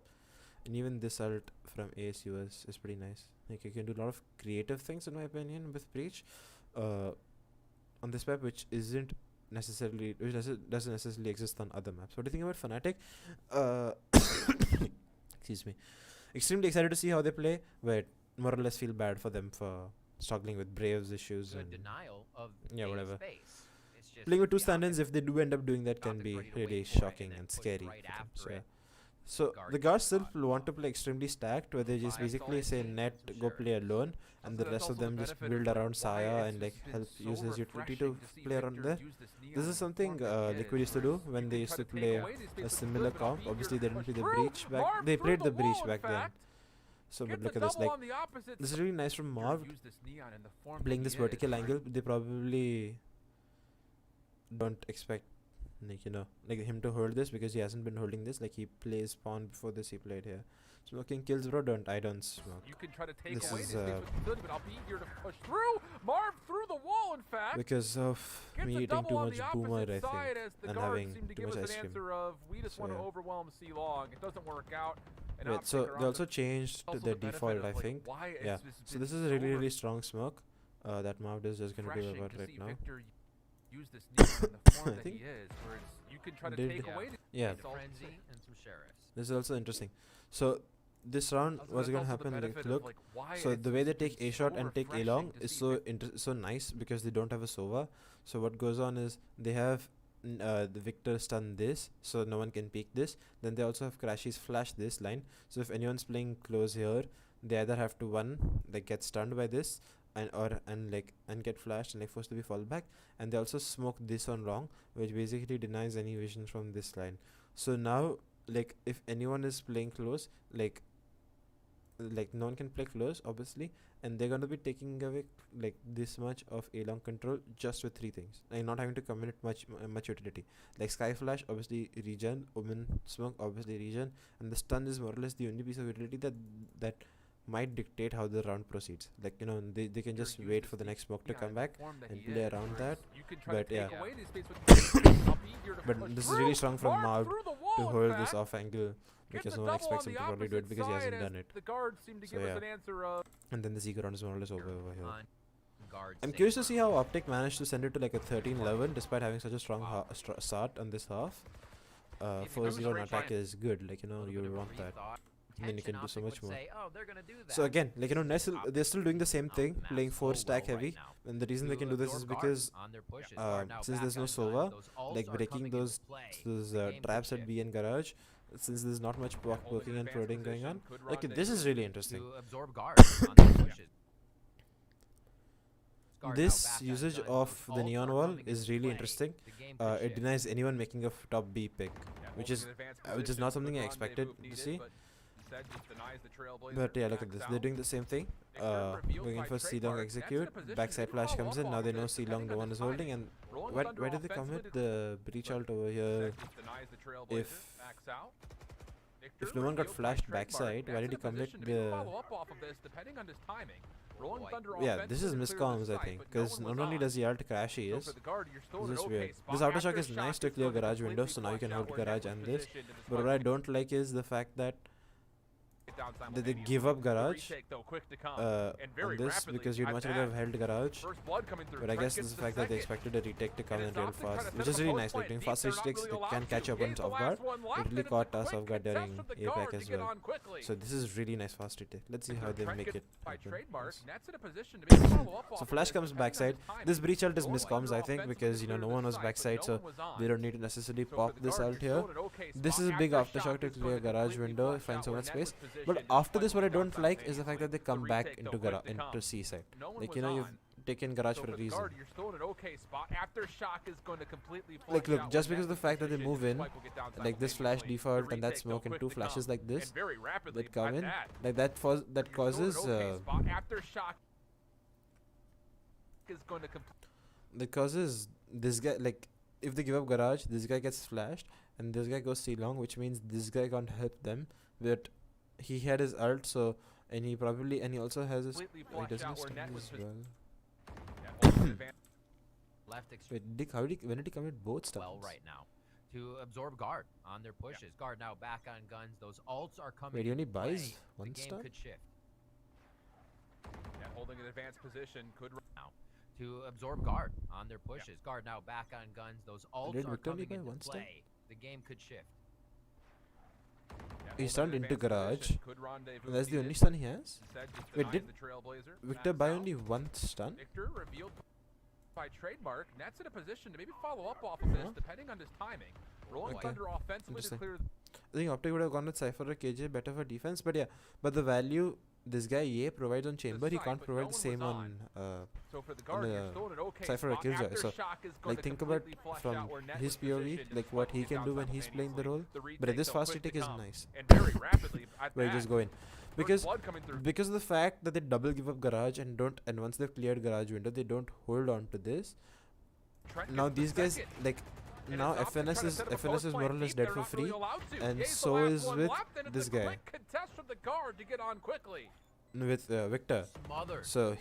And even this ult from ASUS is pretty nice. Like, you can do a lot of creative things in my opinion with Breach on this map, which doesn't necessarily exist on other maps. What do you think about Fnatic? Excuse me. Extremely excited to see how they play, but more or less feel bad for them for struggling with Braves issues good and denial of yeah, A whatever. space. It's just Playing with 2 the stand-ins, Optic if they do end up doing that, can Optic's be ready to wait really for it shocking then and push scary. right for them. after So, yeah. it. So Guard the gets guards still caught. want to play extremely stacked, where they just Five basically say solid Net teams, go sure. play alone, and the Also, rest that's of also them the just benefit build of around why Saya it's and like just been help so use his utility refreshing to see play around Victor there. use this This neon is something form that he Liquid is, used to do whereas when you they can used try to take play away these a spaces similar good, but comp. eager Obviously, to they didn't push play the through. breach back. Marv They through played the the breach wall, in back then, fact. So but Gets look a at this, double like on the opposite this is really nice from side. Marv. Use this neon in the form Playing that this he is, vertical right? angle, they probably don't expect like like him to hold this because he hasn't been holding this. Like he plays pawn before this, he played here. Smoking kills, bro. I don't smoke. You can try to take This away is, this space with utility, but I'll be here to push through. Marv through the wall, in fact. Because of Gets me a eating double too on much the boomer, opposite I side think, as the and guards having seem to too give much us ice an cream. answer of we just So, want to yeah. overwhelm C long. It doesn't work out. And Wait, optic so are they on also the, changed to also the benefit default, of, I like, think. why Yeah. it's So been this is a so really strong smoke that Marv is just gonna do refreshing about to right see now. Victor use this neon in the form I that think he is, where it's, you can try to did- take away. Yeah. The frenzy and some sheriffs. This is also interesting. So this round Also, was that's gonna also the happen. Like, benefit of, look. like, why So it's the way they been take A so shot and take A refreshing long to is see so nice because they don't have a Sova. So what goes on is they have the Victor stun this, so no one can peek this. Then they also have Crashy's flash this line. So if anyone's playing close here, they either have to like get stunned by this and get flashed and like forced to be fall back. And they also smoke this on long, which basically denies any vision from this line. So now like if anyone is playing close, like no one can play close obviously, and they're going to be taking away like this much of A long control just with three things, like not having to commit much utility. Like Sky Flash obviously regen, Omen Smoke obviously regen, and the stun is more or less the only piece of utility that might dictate how the round proceeds. Like they can just wait for the next smoke to come back and play around that. But yeah, but this is really strong from Marv to hold this off angle, because no one expects him to probably do it because he hasn't done it. The guards seem to So give us yeah. an answer of And then the secret round is more or less over here. On guard I'm safe curious to round. see how Optic managed to send it to like a 13-11 despite having such a strong start on this half. 4-0 on attack is good, like A little you bit of a want that. rethought. And then you can do so Tension much Optic would more. say, "Oh, they're gonna do So that." again, like they're still doing the same Oh, thing, the playing map's 4 so stack low right heavy, now. and the reason they can do this is Absorb guard because on their pushes. Guard now since back there's no on Sova, guns. Those ults like are breaking coming into those play. those The game could traps at shift. B and garage, since there's not much poking and prodding going on. Like this is really interesting. To absorb guard on their pushes. Guard now This back on usage guns. of Those the ults neon are wall coming is into really play. interesting. The game could It shift. denies anyone making a top B pick, which is not something I expected to see. But yeah, look at this. They're doing the same thing. Going in for C long execute. Backside flash comes in. Now they know C long no one is holding. And why did they commit the breach alt over here? If no one got flashed backside, why did he commit the? Yeah, this is miscomms, I think, because not only does he ult crash, he is. This is weird. This aftershock is nice to clear garage window, so now you can hold garage and this. But what I don't like is the fact that they give up garage on this, because you'd much rather have held garage. But I guess it's the fact that they expected a retake to come in real fast, which is really nice. Like doing fast retakes, they can catch up on off guard. It really caught us off guard during APAC as well. So this is really nice fast retake. Let's see how they make it happen. So flash comes backside. This breach ult is miscomms, I think, because no one was backside, so they don't need to necessarily pop this ult here. This is a big aftershock to clear garage window, find so much space. But after this, what I don't like is the fact that they come back into C side. Like you've taken garage for a reason. Like look, just because of the fact that they move in, like this flash default and that smoke and 2 flashes like this that come in, like that causes this guy, like if they give up garage, this guy gets flashed and this guy goes C long, which means this guy can't help them. But he had his ult, so and he also has his. He doesn't stun as well. Left extreme. Wait, when did he commit both stuns? Well, right now, to absorb guard on their pushes. Guard now back on guns. Those ults are coming. Wait, he only into buys play. one The game stun? could shift Holding an advanced position could now. To absorb guard on their pushes. Guard now back on guns. Those ults Did are Victor only coming buy into one stun? play. The game could shift. He stunned into garage. And that's the only stun he has? Wait, did Victor buy only one stun? Victor revealed by trademark. Nets in a position to maybe follow up off of this, depending on his timing. Rolling Okay. Thunder offensively to clear. I think Optic would have gone with Cypher or KJ, better for defense. But yeah, but the value this guy Ye provides on Chamber, he can't provide the same on So for the on guard, the you're still in an okay Cypher or spot. Killjoy. So Aftershock is going like to think about completely flush from out where Net his was POV, positioned like to what get he can down do when he's playing the role. simultaneously. The But this retake, though, fast quick retake to is come. nice. And very rapidly at Where you that. just go in. Because blood coming through. because of the fact that they double give up garage and once they've cleared garage window, they don't hold on to this. Trent Now gets the these guys second. like And now it's Optic FNS trying to is set up a FNS post is plant more or less deep. dead They're for not really free, allowed to. and Ye's the so last is one with left, and this it's a guy. quick contest from the guard to get on quickly. with Victor. Smothered. So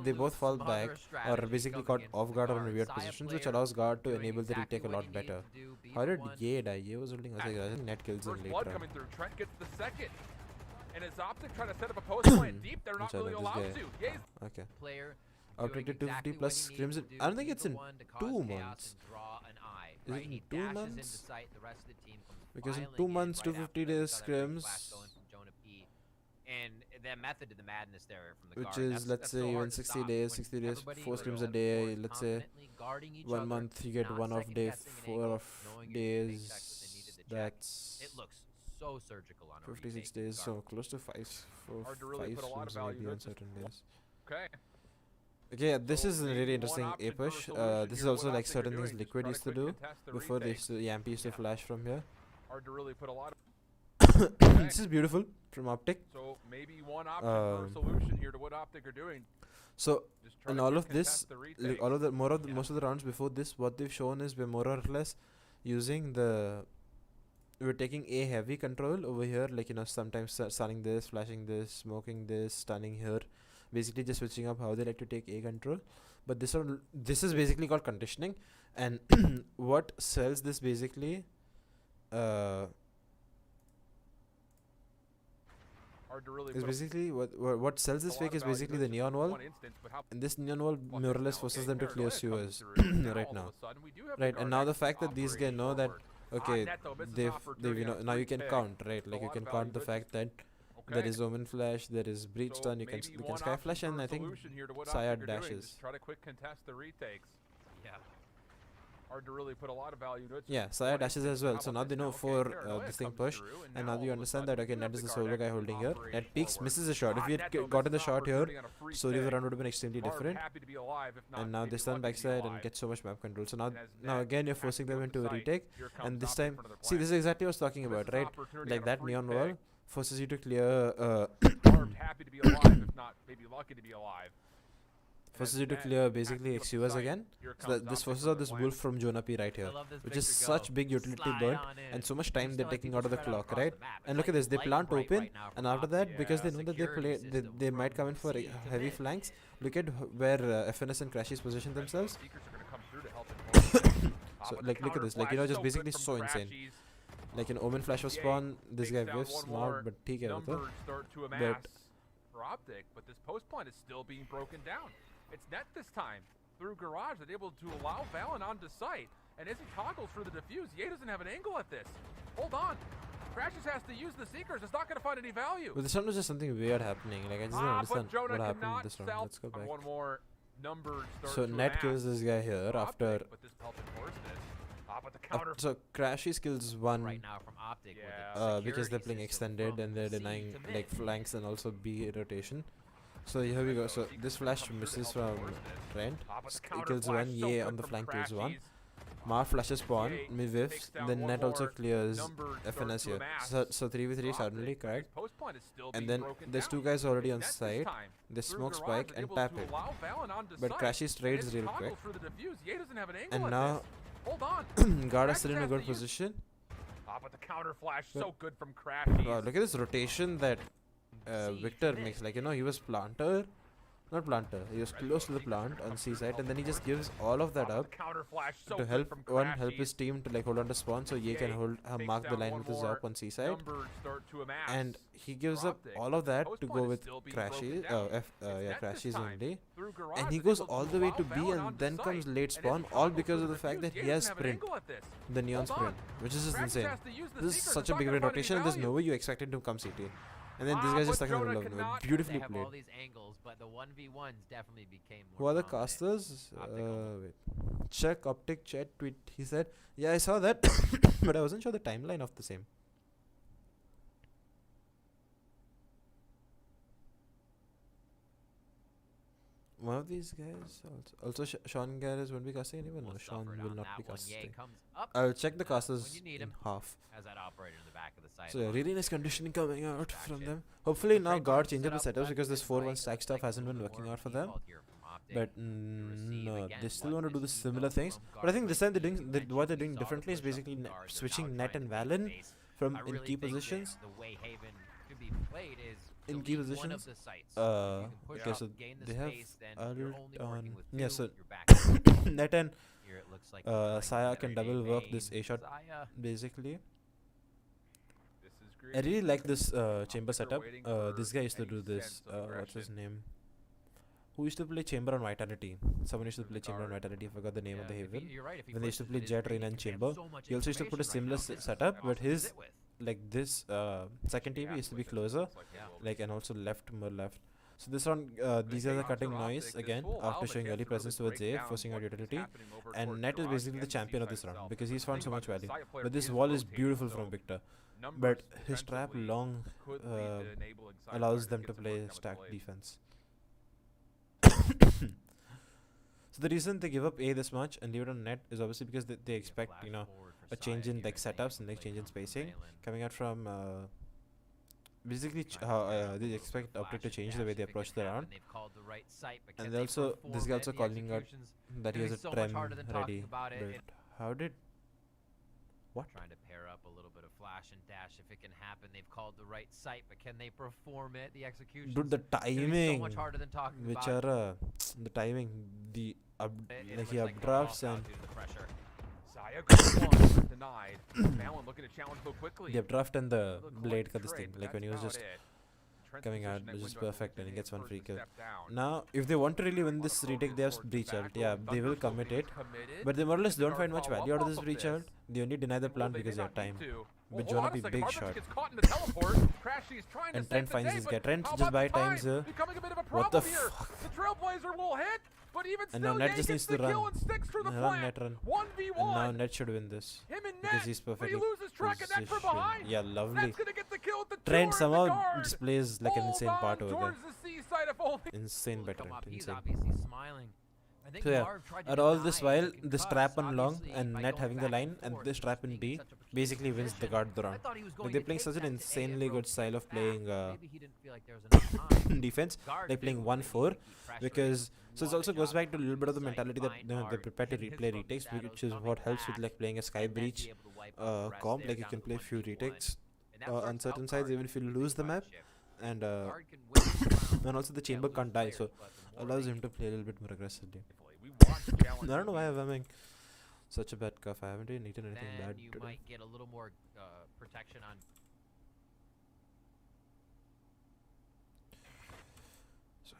they both fall back or basically caught off guard or in weird positions, which allows guard to enable the retake a lot better. How did Ye die? Ye was holding I think net kills in First late blood round. coming through. Trent gets the second. And it's Optic trying to set up a post plant deep. They're not Inshallah, really this allowed guy. to. Ye's Okay. Player Outdated 250 plus scrims. I don't think it's in 2 months. Is it in 2 months? Because in 2 months, 250 days scrims, and the method to the madness there from the which guard. is let's say even 60 days, 4 scrims a day. Let's say 1 month you get 1 off day, 4 off days. That's It looks so surgical on a 56 retake days, guard. so close to 4 Hard to really 5 put a lot of scrims value maybe into on it. certain days. okay. Okay, yeah, this So is a maybe really one interesting option for a A-push. solution This is here. also What like Optic are certain doing, things just Liquid try to used to quick do contest the before retake. Yamp used to flash from here. Hard to really put a lot of. This is beautiful from Optic. So maybe one option for a solution here to what Optic are doing. So Just try in to all quick of this, contest the like retake. all of the most of the rounds before this, what they've shown is we're more or less using we're taking A heavy control over here, like sometimes stunning this, flashing this, smoking this, stunning here, basically just switching up how they like to take A control. But this is basically called conditioning, and what sells this basically Hard to really is put basically what sells this a lot fake of is value basically into the neon wall, one instance, but how and this neon wall Well, more or less now, forces okay, them to clear Paranoia sewers comes through, right all now. of a sudden we do have Right, the and guard now the actually fact that these guys operating know that forward. okay, Neto misses they've an opportunity on a now you free can pick. count, right? A Like you lot can of count the value, fact that there Okay. is Omen Flash, there is Breach So Stun, you maybe can one Sky option Flash, for and a I think solution here to what Syad Optic are doing, dashes. just try to quick contest the retakes. Yeah. Hard to really put a lot of value to it. yeah, So Syad one dashes instance, as well. how So about now they this? know Okay, for Paranoia this thing comes push, through, and now all you of a understand sudden that okay, we Ned have is the guard solo guy actually holding here. operating Ned peeks, forward. misses a shot. If he had Neto gotten the misses an shot here, opportunity on a free story of the pick. round would have been extremely Marv different. happy to be alive, if not And now maybe they stun lucky to be backside and alive. get so much map control. So now And as now Ned again you're has to forcing go them to into the a site, retake. here And comes this Optic time, for another see, this is plant. exactly what I was talking So about, misses an right? opportunity Like on a that free neon pick. wall forces you to clear Marv happy to be alive, if not maybe lucky to be alive. forces you to clear basically XUS again. So that this forces out this wolf from Jonah P right here, which is such big utility burn and so much time they're taking out of the clock, right? And look at this, they plant open, and after that, because they know that they might come in for heavy flanks. Look at where FNS and Crashies position themselves. Seekers are gonna come through to help enforce. So But the like look at this, like counter just flash basically good so from insane. Crashies. Like an Omen Flash was spawn, this guy Takes down whiffs, one more. not but ठीक है वो तो. Numbers start to amass for Optic, but this post plant is still being broken down. It's Net this time. Through garage, they're able to allow Valen onto site. And as he toggles for the defuse, Ye doesn't have an angle at this. Hold on. Crashes has to use the Seekers. It's not going to find any value. But this round was just something weird happening. Like I just don't But understand Jonah what happened cannot this round. sell Let's go on back. one more. Numbers start So to Ned amass kills this guy here for after. Optic, but this helped enforce this. But the counter So Crashies kills one. Right now from Optic with Yeah. its Because they're security playing system extended from and they're C denying to mid. like flanks and also B rotation. So here we go. So this flash misses from Trent. He kills one. Ye on the flank kills one. Mar flashes spawn, me whiffs, then Net also clears FNS here. So 3v3 suddenly, correct? And then there's two guys already on site. They smoke spike and tap it. But Crashies trades real quick. And now Guard is still in a good position. But the counter flash But- so good from Crashies. Wow, look at this rotation that Victor makes. Like, he was planter. Not planter. He was close to the plant on C side, and then he just gives all of that But up the counter flash so to good help from help his Crashies. team to like hold on to spawn, so Ye can hold mark the line with his up on C side. Numbers start to amass. And he gives up Optic. all of that Post to point go is with still being Crashies. broken down. Crashies time. only. Through garage, And he they're goes able to all the way allow to B, Valen and onto then site. comes late And as spawn, he all toggles because through of the fact that defuse, he Ye has doesn't have an sprint, angle at this. the neon Hold on. sprint, which is just Crashies insane. has to use the This is Seekers. such It's a not big gonna find any rotation, and there's no value. way you expect him to come CT. And then this Ah, guy's just but stuck in the Jonah middle of cannot- beautifully They have all played. these angles, but the 1v1s definitely became more Who are the prominent. casters? Optic almost. Wait. Check Optic chat tweet. He said, yeah, I saw that, but I wasn't sure the timeline of the same. one of these guys. Also, Sean Garris won't be casting anyone. No, Will Sean suffer will on not that be one. Ye casting. comes up I'll check the when casters you need in him. half. Has that operator in the back of the side. So yeah, really nice conditioning coming out from Distraction. them. Hopefully The now frame guard is change set up the up setups left because this and 4-1 right. stack Looks stuff like a hasn't little been bit working more out for them. default here from Optic. But receive no, again they still what want to do the this similar evo things. from But I think this time Guard they're Break. doing what they're We doing saw the differently is push up basically from Guard. They're switching now Net trying and to take Valen space. from I in really key think positions. the way Haven should be played is to In key leave one of positions. the sites. If you can push Okay, up, so gain the they have space, then you're alert only on. working with Yeah, two, so you're back to one. Net and Here it looks like they're trying Saya to can generate double a work this main. A shot Saya basically. This is I really like this chamber Optic are setup. waiting for This guy used to any do this. sense of What's his aggression. name? Who used to play chamber on Vitality? Someone used to play chamber on Guard. Vitality. I forgot the name of the if Haven. you're right, if he When they used to pushes play it, Jet, he Rain, can and grab Chamber, so much he also used to put a information similar right now. This is setup, awesome but to his sit with. like this second TV used to be closer, like and also more left. So this round, these guys are cutting noise again after showing early presence towards A, forcing out utility. And Net is basically the champion of this round because he's found so much value. But this wall is beautiful from Victor. But his trap long allows them to play stacked defense. So the reason they give up A this much and leave it on Net is obviously because they expect, you know, a change in like setups and like change in spacing coming out from basically they expect Optic to change the way they approach the round. And they also this guy also calling out that he has a trem ready. But how did what? Trying to pair up a little bit of flash and dash if it can happen. They've called the right site, but can they perform it? The execution. Dude, the so much timing, harder than talking which about. are the timing, the It like looks he like they're updrafts off out and due to the pressure. Saya goes one, denied. Valen looking to challenge though quickly. the updraft and the Little blade quick cut this trade, thing, but like when he was that's just about it. Trent's coming out, position at which is window, perfect, and he being gets one first free to kill. step down. Now, if they want to really win this retake, they have breach ult. Yeah, they will commit it. But they more or less don't find much value out of this breach ult. They only deny the plan because they have time. But Jonah be big shot. And Trent finds this guy. Trent just by times here. What the fuck? The Trailblazer will hit, but even And still, now Net Ye just gets needs the to run. kill and sticks to the Run, plant. Net, run. 1v1. And now Net should win this. Him and Because Net, he's but he perfectly loses track of Net from positioned. behind. Yeah, lovely. Net's gonna get the kill with the Trent tour somehow and the guard. displays like an insane Hold part on over towards there. the seaside if only. Insane by Come Trent. up, he's Insane. obviously smiling. I think So yeah, Marv tried to at all this deny while, the this concuss, trap on long obviously, and by Net going having the back line and and forth, this trap in being B such a precarious basically wins the position. guard the I round. thought he was going Like they're to playing take such an that to A insanely and good style of rotate playing back. Maybe he didn't feel like there was enough time. defense, Guard like playing did, 1-4 but they need to keep pressuring. because so it What a also goes job back to a from little bit of the Site. mentality that Fine they're Marv prepared to hits replay from the retakes, shadows which is coming what helps with back. like playing a Sky And then Breach be able to wipe out the rest comp. there Like you down can to play few 1v1. retakes And that on starts certain out sides Guard even if you losing lose the map. flagship. And Guard can win this round. and also the Yeah, chamber lose can't die, players, so but the more allows they him to play a little bit more aggressively. We watched the challenge I don't know why movie. I'm having such a bad cough. I haven't even eaten anything then bad you today. might get a little more protection on.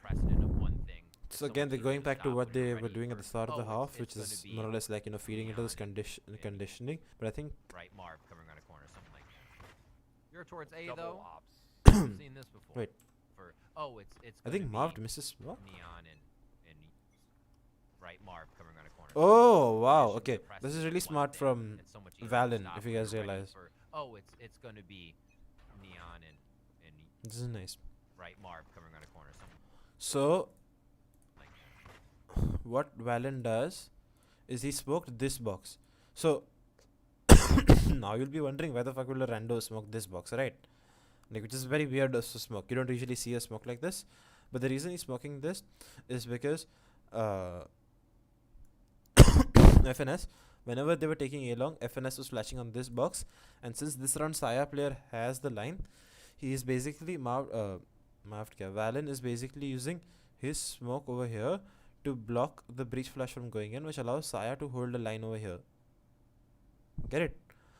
Precedent of one thing. So again, they're much going easier to back to stop what when you're they were ready doing at the for, start of the oh, half, it's which gonna is be more or less like, you know, feeding into this neon and conditioning. But I think right Marv coming around a corner, something like that. You're towards A Double though. ops. I've seen this before. Wait. For it's. I think gonna Marv be misses what? neon and right Marv coming around a corner. Oh wow, Positions okay, the this is precedent really of one smart thing. from It's so much easier to Valen, stop if you when guys you're ready realize. for, it's gonna be neon and This is nice. right Marv coming around a corner, something So like that. what Valen does is he smoked this box. So now you'll be wondering why the fuck will a rando smoke this box, right? Like, which is very weird to smoke. You don't usually see a smoke like this. But the reason he's smoking this is because FNS, whenever they were taking A long, FNS was flashing on this box. And since this round Saya player has the line, he is basically Valen is basically using his smoke over here to block the breach flash from going in, which allows Saya to hold the line over here. Get it?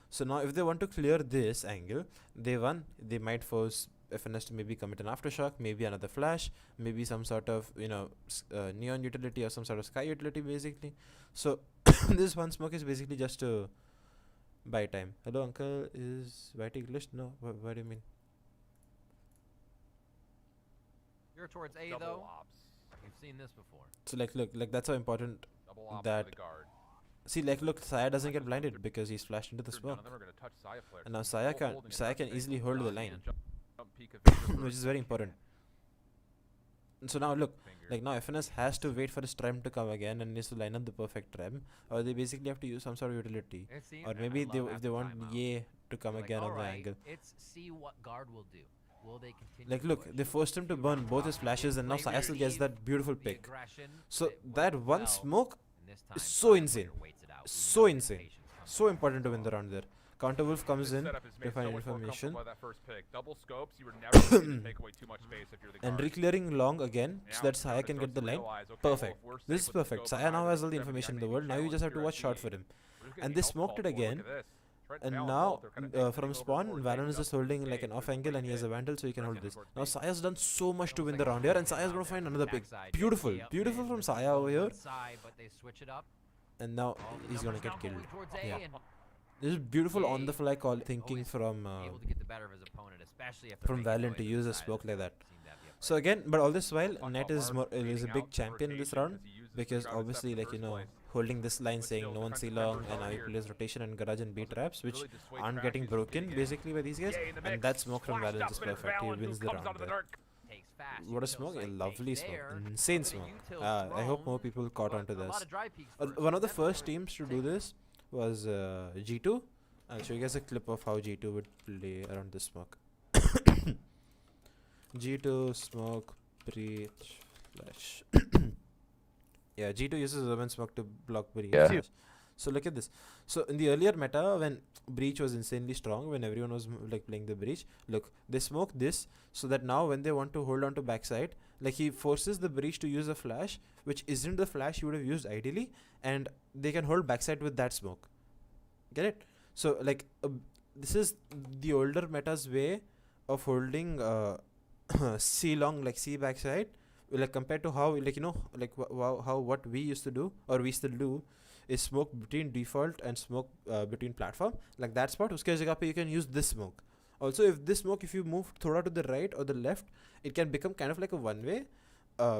So now if they want to clear this angle, they might force FNS to maybe commit an aftershock, maybe another flash, maybe some sort of, you know, neon utility or some sort of sky utility basically. So this one smoke is basically just to buy time. Hello uncle, is white English? No, what do you mean? You're towards A Double though. ops. You've seen this before. So like that's how important. Double ops that- for the guard. See, like look, Saya doesn't get blinded because he's flashed into the Sure, none smoke. of them are gonna touch Saya players. And now Saya can Holding it Saya up can there. easily hold the Jump line, peek of Victor which is very important. So now look, Finger. like now FNS has to wait for his trem to come again and needs to line up the perfect trem, or they basically have to use some sort of utility, It seems- or I maybe love if after they want timeout. Ye to come Like, again on the "Alright, angle. It's see what guard will do. Will they continue Like to look, push? they forced him to You burn run both his off, flashes, you and now play Syasel gets leave that beautiful the pick. aggression So worked that one well, smoke and this time is so Fire insane. Player waits it out. We So know his insane. patience comes So from important to it. win the round there. Counterwolf comes This in setup is to made find so much more information. comfortable by that first pick. Double scopes, you were never going to take away too much space if you're the And guard. reclearing long again, so Now that Jonah Saya can starts get the to line. realize, okay, Perfect. well, if we're This is safe with the perfect. scope Saya behind now us, has all the 70, I information in may the be world. Now you just have to watch challenged shot here for him. There's gonna And be they help smoked called it for. Look again. at this. Trent And Fallon now Vault, they're kinda taking from over spawn, towards Valorant Aiden is just up holding like stage. an off There's a angle, great and he has a hit. Vandal, so he can hold Pressing this. towards Now Aiden. Saya's done so much to Almost win like the a round here, and shooting Saya's down gonna there find from another the pick. backside. Beautiful, Yep, beautiful and from this Saya is over here. one side, but they switch it up. And now All the he's gonna numbers now get killed. going towards Yeah. A, and This is beautiful on the Ye fly call thinking always from able to get the better of his opponent, especially if they're from making Valiant noise to at use the a side of smoke the like field. that. Seemed to have the upper So hand. again, but all this while, Talk Net about is Marv is a reading big out the champion in this rotation round as he uses the because crowd obviously, step in like, you first know, place. holding this line But saying still, no one see defensive long members and are how he here. plays rotation and garage and B traps, which Really dissuade aren't traffic getting as you broken get in. basically by these guys, Ye in the and mix. that smoke from Flashed Valence is up, and it's perfect. He Valen who wins the comes round out of the there. dark. Takes fast. What a Util smoke! A site lovely take smoke, there. insane Bit of smoke. util I hope more thrown, people caught but on to a lot this. of dry peeks first. One of the Definitely first teams to do take- this was G2. I'll show you guys a clip of how G2 would play around this smoke. G2 smoke breach flash. Yeah, G2 uses women smoke to block breach. Yeah. Flash. So look at this. So in the earlier meta, when breach was insanely strong, when everyone was like playing the breach, look, they smoke this so that now when they want to hold on to backside, like he forces the breach to use a flash, which isn't the flash you would have used ideally, and they can hold backside with that smoke. Get it? So like this is the older meta's way of holding C long, like C backside, like compared to how, like, you know, like how what we used to do or we still do is smoke between default and smoke between platform, like that spot. Uske jagah pe you can use this smoke. Also, if this smoke, if you move thoda to the right or the left, it can become kind of like a one way,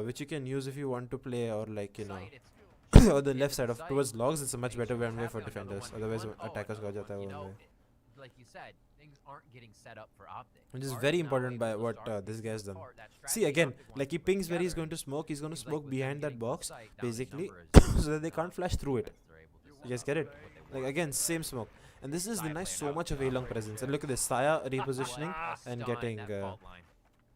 which you can use if you want to play, or like, you know, Site, it's or the in left side of sight. towards logs. It's a much Make better sure one way he's for happy. Another defenders. one, Otherwise, one. Oh, attackers go another jata hai one. You one know, way. like you said, things aren't getting set up for Optic. Which is Guard very now important by able to what start this picking guy's done. apart that See strategy again, Optic wants like to he put pings where he's together. going to smoke. He's going to Seems like smoke with them behind that getting to box, site, down in basically, numbers, so that they can't flash through it. they're able to You set guys up get it? what they Like want. again, same smoke. And this is Saya denies playing so much out of A-long presence. And look at this, Saya repositioning and Stun, getting that fault line.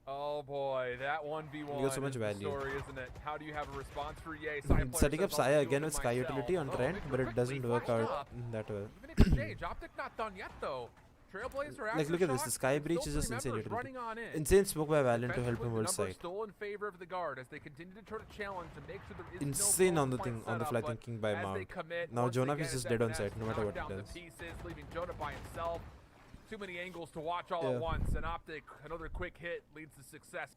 Oh boy, that 1v1 You got so much is the value. story, isn't it? How do you have a response for Ye? Saya player setting up says, "I'll Saya do again it with Sky myself." utility on Oh, Trent, Victor but it quickly doesn't work flashed out up. that well. Even exchange, Optic not done yet though. Trailblazer Like, look at this, the Sky Breach is just insane utility. running on in. Insane smoke by Valiant to help Defensively, him the hold numbers side. still in favor of the guard as they continue to try to challenge to make sure there is Insane no on the point thing, on the setup, fly but thinking by as Mount. they commit, Now once Jonah again, is just it's dead on FNS side, no matter what knocked he down does. to pieces, leaving Jonah by himself. Too many angles to watch all Yeah. at once, and Optic, another quick hit leads to success.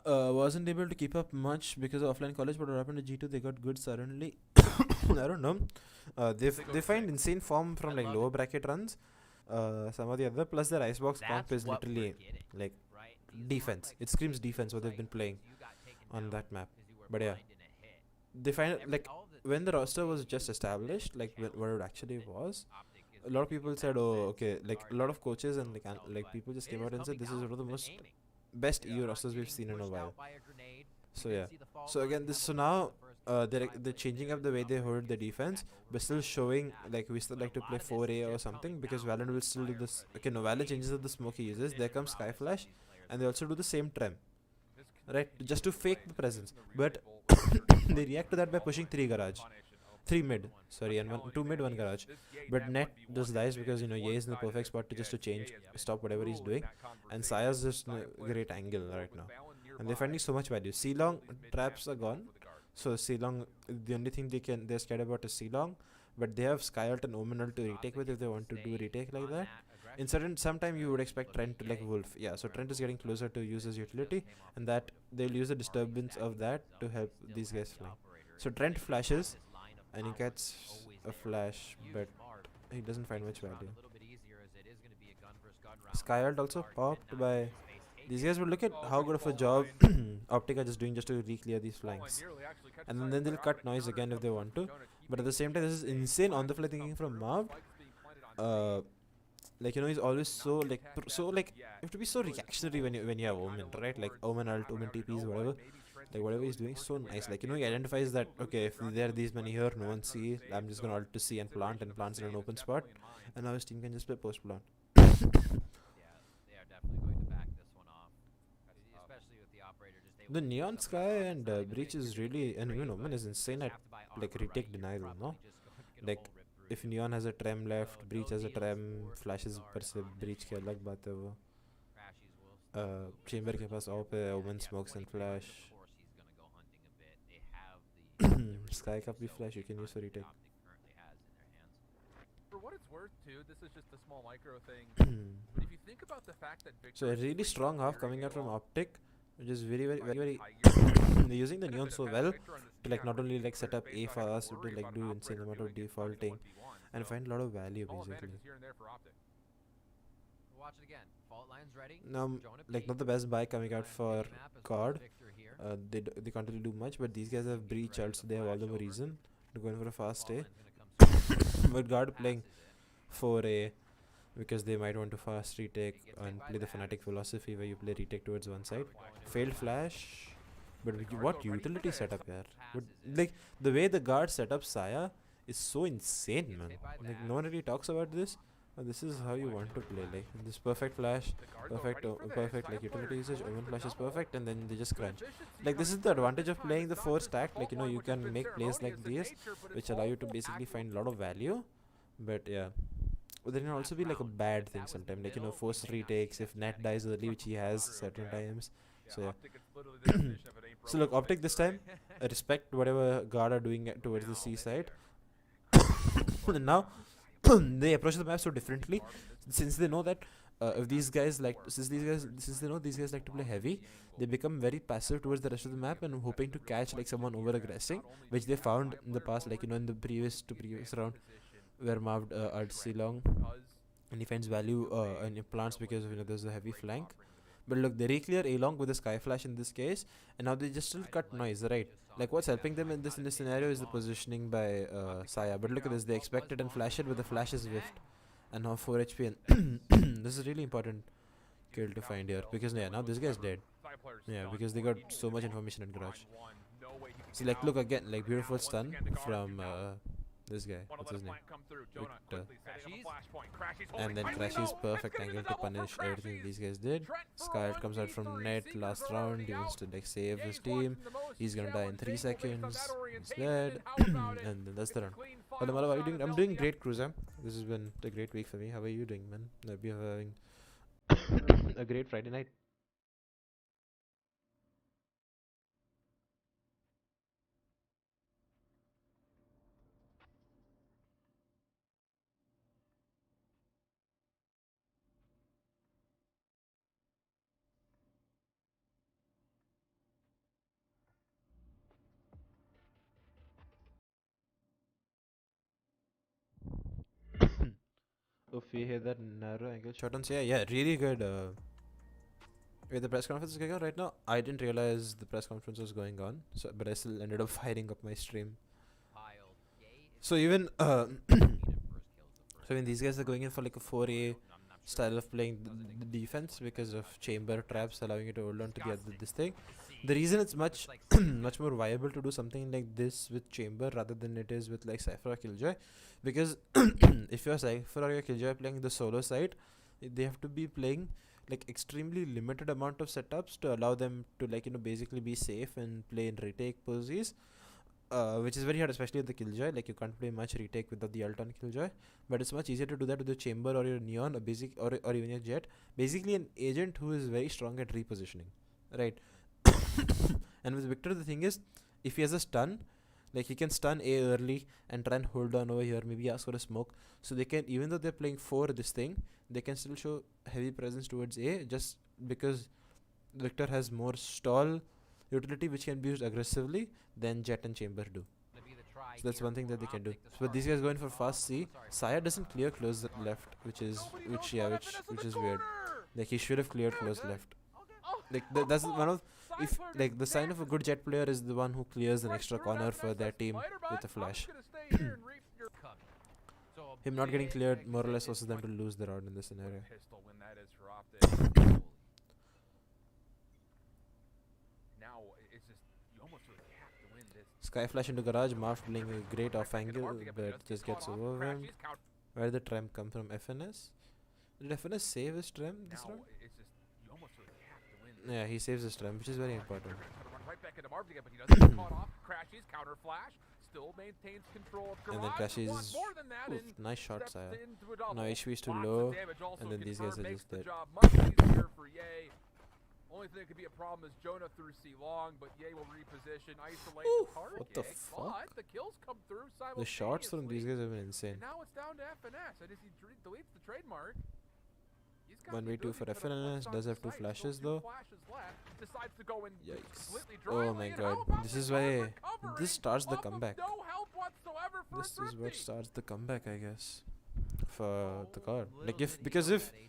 Wasn't able to keep up much because of offline college, but what happened to G2? They got good suddenly. I don't know. They find insane form from like lower bracket runs. Some of the other, plus their icebox comp That's is what we're literally getting, like right? These defense. aren't It like screams super defense what they've been sites playing you got taken on down that map. because you were But yeah, blind in a hit. they find Every- like all the- when the roster was they just use established, like challenge what it actually that was. Optic is A lot of making people in said, that "Oh, sense. okay." Like a Guard lot of is coaches and like themselves, like but people just it came is out and said, coming "This is down one of the to most aiming. best They're EU not rosters we've getting seen in a pushed while." out by a grenade. So You yeah. did see the fault So line again, have this a so look now at the first they're five they're plays changing there. up the way they Optic hold the is defense, back over but still the showing back. like we still But like a to lot play of this 4A is or just something coming because down Valorant to will still do fire this. for Okay, no, these Valorant teams. changes up the smoke he uses. There Position comes Sky prowess that Flash, these players and they also do the same trem, This right? continues Just to fake play the into presence. the But relay bolt with their they react to that by pushing 3 garage, punish and 3 mid, one. sorry, and Telling 2 you, mid, man, 1 he's- garage. this Ye But net Net 1v1 just dies advantage because, you know, Ye is in the one-sided perfect spot to just to because Ye change, has been stop whatever he's ruling doing, that and conversation. Saya's just Saya a players great can angle roll right with now, Valen and they're nearby. finding so much value. C All long these mid traps camps are are gone, for the guard. so C long the only thing they're scared about is C long, but they have Sky Ult and Omenal to retake with if they want to do retake like that. In certain sometime you would expect Trent to like Wolf, yeah. So Trent is getting closer to use his utility, and that they'll use the disturbance of that to help these guys fly. So Trent flashes, and he gets a flash, but he doesn't find much value. Sky Ult also popped by these guys, but look at how good of a job Optic are just doing just to re-clear these flanks. And then they'll cut noise again if they want to. But at the same time, this is insane on the fly thinking from Marv. like he's always so like you yet. have to be so reactionary when you have Omen, right? Like Omen ult, Omen TPs, whatever. Like whatever he's doing, so nice. Like he identifies that okay, if there are these many here, no one see. I'm just gonna ult to C and plants in an open spot, and now his team can just play post plant. Yeah, they are definitely going to back this one off, especially with the operator just able The to Neon get Sky something and outside the Breach is victory really, and even trade, Omen but is insane just at have to buy like armor, retake right? You're denial, probably no? just going to get a Like hole ripped through if you. Neon has a trem left, So Breach no has a deals trem, for flashes Guard पर से on this Breach की one. अलग बात है वो. Crashies will still move with Chamber के Surgeon pass here, AWP but है, yeah, Omen yeah, smokes and 20 frames, flash. of course he's going to go hunting a bit. They have the liberty Sky to का do भी so flash you with the can use for economy retake. Optic currently has in their hands. For what it's worth, too, this is just a small micro thing. But if you think about the fact that Victor So a is really 3 strong half here coming out from along Optic, which is very Tiger, they're using the could have Neon been a so better well Victor on this to like Neon not where only he like set clears up space A without having to fast, but worry like about do an insane operator amount of doing it, finding a defaulting 1v1. and So, find a lot of value small basically. advantages here and there for Optic. Watch it again. Fault lines ready. Now, Jonah like P. not the best buy coming out Lands for mini map as well as Card. Victor here. They can't really do much, but these guys have Breach Ready ult, with so the they have all flash the more over. reason to go in for a fast Fault A. line's gonna come straight But Guard playing passes it. 4A because they might want to fast retake He gets hit and by play the that. Fnatic philosophy where you play retake towards one side. Going into Failed the flash. But The guards what are ready for utility this. setup here? But, Passes it. like the way the guard set up Saya is so insane, Gets man. hit by Like that. no one really talks about this. This is how you want to play. Like this perfect flash, The guards are perfect, ready for this. perfect like Side utility players usage. going Omen for the flash is double. perfect, and then they just Good crunch. efficiency Like this coming is the through advantage this of time. playing It's the not 4 just the stack. fault Like line, you which has can been make plays like ceremonious in these, nature, but it's which allow you to also basically find a tactical. lot of value. But yeah. But then it can also be like a bad thing sometimes, like force retakes if Net dies early, which he has certain times. So yeah. Optic, it's literally the definition of it ain't So look, broken, Optic this fix it, time, respect whatever Guard are doing towards the C side. right? And now they approach the map so differently, since they know that if these guys like, since they know these guys like to play heavy, they become very passive towards the rest of the map and hoping to catch like someone over aggressing, which they found in the past, like in the previous round where Marv ults long and he finds value in plants because there's a heavy flank. But look, they re-clear A long with a sky flash in this case, and now they just still cut noise, right? Like what's helping them in this scenario is the positioning by Saya. But look at this, they expect it and flash it, but the flash is whiffed, and now 4 HP. And this is really important kill to find here because yeah, now this guy's dead. Yeah, because they got so much information in garage. So like look again, like beautiful stun from this guy. What's his name? Victor. And then Crashy's perfect angle to punish everything these guys did. Sky comes out from net last round. He wants to like save his team. He's gonna die in 3 seconds. He's dead. And then that's the round. Hello Malav, how are you doing? I'm doing great, Cruiser. This has been a great week for me. How are you doing, man? I hope you're having a great Friday night. If we hear that narrow angle shot on, so yeah, really good. Wait, the press conference is going on right now. I didn't realize the press conference was going on, so but I still ended up firing up my stream. So even so when these guys are going in for like a 4A style of playing the defense because of chamber traps allowing you to hold on to this thing. The reason it's much much more viable to do something like this with chamber rather than it is with like Cypher or Killjoy, because if you're Cypher or Killjoy playing the solo side, they have to be playing like extremely limited amount of setups to allow them to like basically be safe and play in retake posies. Which is very hard, especially with the Killjoy. Like you can't play much retake without the ult on Killjoy, but it's much easier to do that with the chamber or your neon, or basic or even your jet. Basically, an agent who is very strong at repositioning, right? And with Victor, the thing is, if he has a stun, like he can stun A early and try and hold on over here. Maybe ask for a smoke, so they can, even though they're playing 4 this thing, they can still show heavy presence towards A just because Victor has more stall utility which can be used aggressively than Jet and Chamber do. So that's one thing that they can do. But these guys going for fast C. Saya doesn't clear close left, which is weird. Like he should have cleared close left. Like that's one of, if like the sign of a good Jet player is the one who clears an extra corner for their team with a flash. So him not getting Big cleared more or exit less is forces them to going lose the round in this What scenario. a pistol win that is for Optic. Now it's just you almost really have to win this. Sky flash into garage, Marv playing a great off Right back into angle, Optic, but he but does get just gets caught off. overwhelmed. Crashes, count. Where did the tram come from? FNS? Did FNS save his tram this Now round? it's just you almost really have to win this. Yeah, he saves his tram, which is very important. Trying to run right back into Marv again, but he does get caught off. Crashes, counter flash, still maintains control of Garage. And then crashes. Wants more than that Oof, and nice shot, steps Saya. into a double. Now HP is too Lots of low, damage also and then these guys confirmed, are makes just the dead. job much easier for Ye. Only thing that could be a problem is Jonah through C long, but Ye will reposition, isolate Oof, the target. what the fuck? But the kills come through The shots from these simultaneously. guys have been insane. And now it's down to FNS, and as he deletes the trademark, he's got 1v2 the for ability to put a FNS, flex does on have two site, flashes still though. two flashes left, decides to go in Yikes. completely Oh dryly, my and god, how about this the is guard why recovering this starts the off of comeback. No help whatsoever for This a is what thrifty. starts the comeback, I guess, for the Oh, guard. little Like did if he because know if that HP.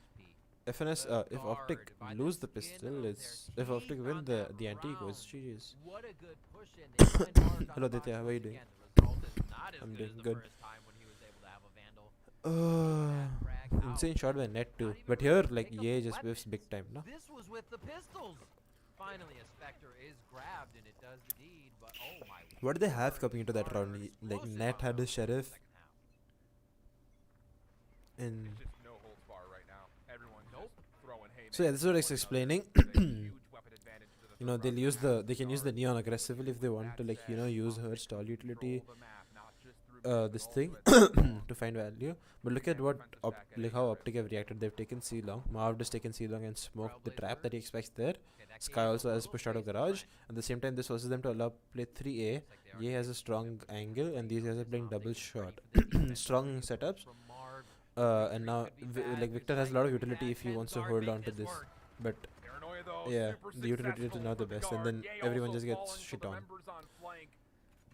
FNS The if Optic guard by lose the the skin pistol, of it's their if teeth Optic win on the that anti goes round. GG's. What a good push in. They find Marv on Hello, the Ditya, box how are you once doing? again. The result is not as I'm good doing as the good. first time when he was able to have a vandal. Frag Insane out. shot by net too. Not even But really here pick like up Ye the just whiffs big weapons. time, no? This was with the pistols. Finally, a Spectre is grabbed and it does the deed, but oh my. What do they have word, coming into that round? Guard Like explosive Net on had the his sheriff second half. and It's just no holds bar right now. Everyone's just throwing haymakers. so yeah, this is what I was at one explaining. another. It's a huge weapon advantage to the You know, third they'll round use match. they can use the Guard neon aggressively if they want to, that like, you know, said, use her Optic stall control utility, the map, not just through mid, but this also thing at C long. to find value. But look at And what defensive stack at like A how risk. Optic have reacted. They've taken C long. Marv has taken C long and smoked the trap that he expects there. Okay, that Sky gave a also has little pushed out of space to garage. run. At the same time, this forces them to allow play 3A. Looks like they are Ye has a getting strong some angle, and these guys are playing Optic double is ready shot. for this defensive Strong move setups. from Marv. And now like Victor has a lot of utility if he wants to hold on to this. But Paranoia, though, yeah, super the utility is successful not the for the best, and guard. then Ye everyone also just gets falling for shit the on. members on flank.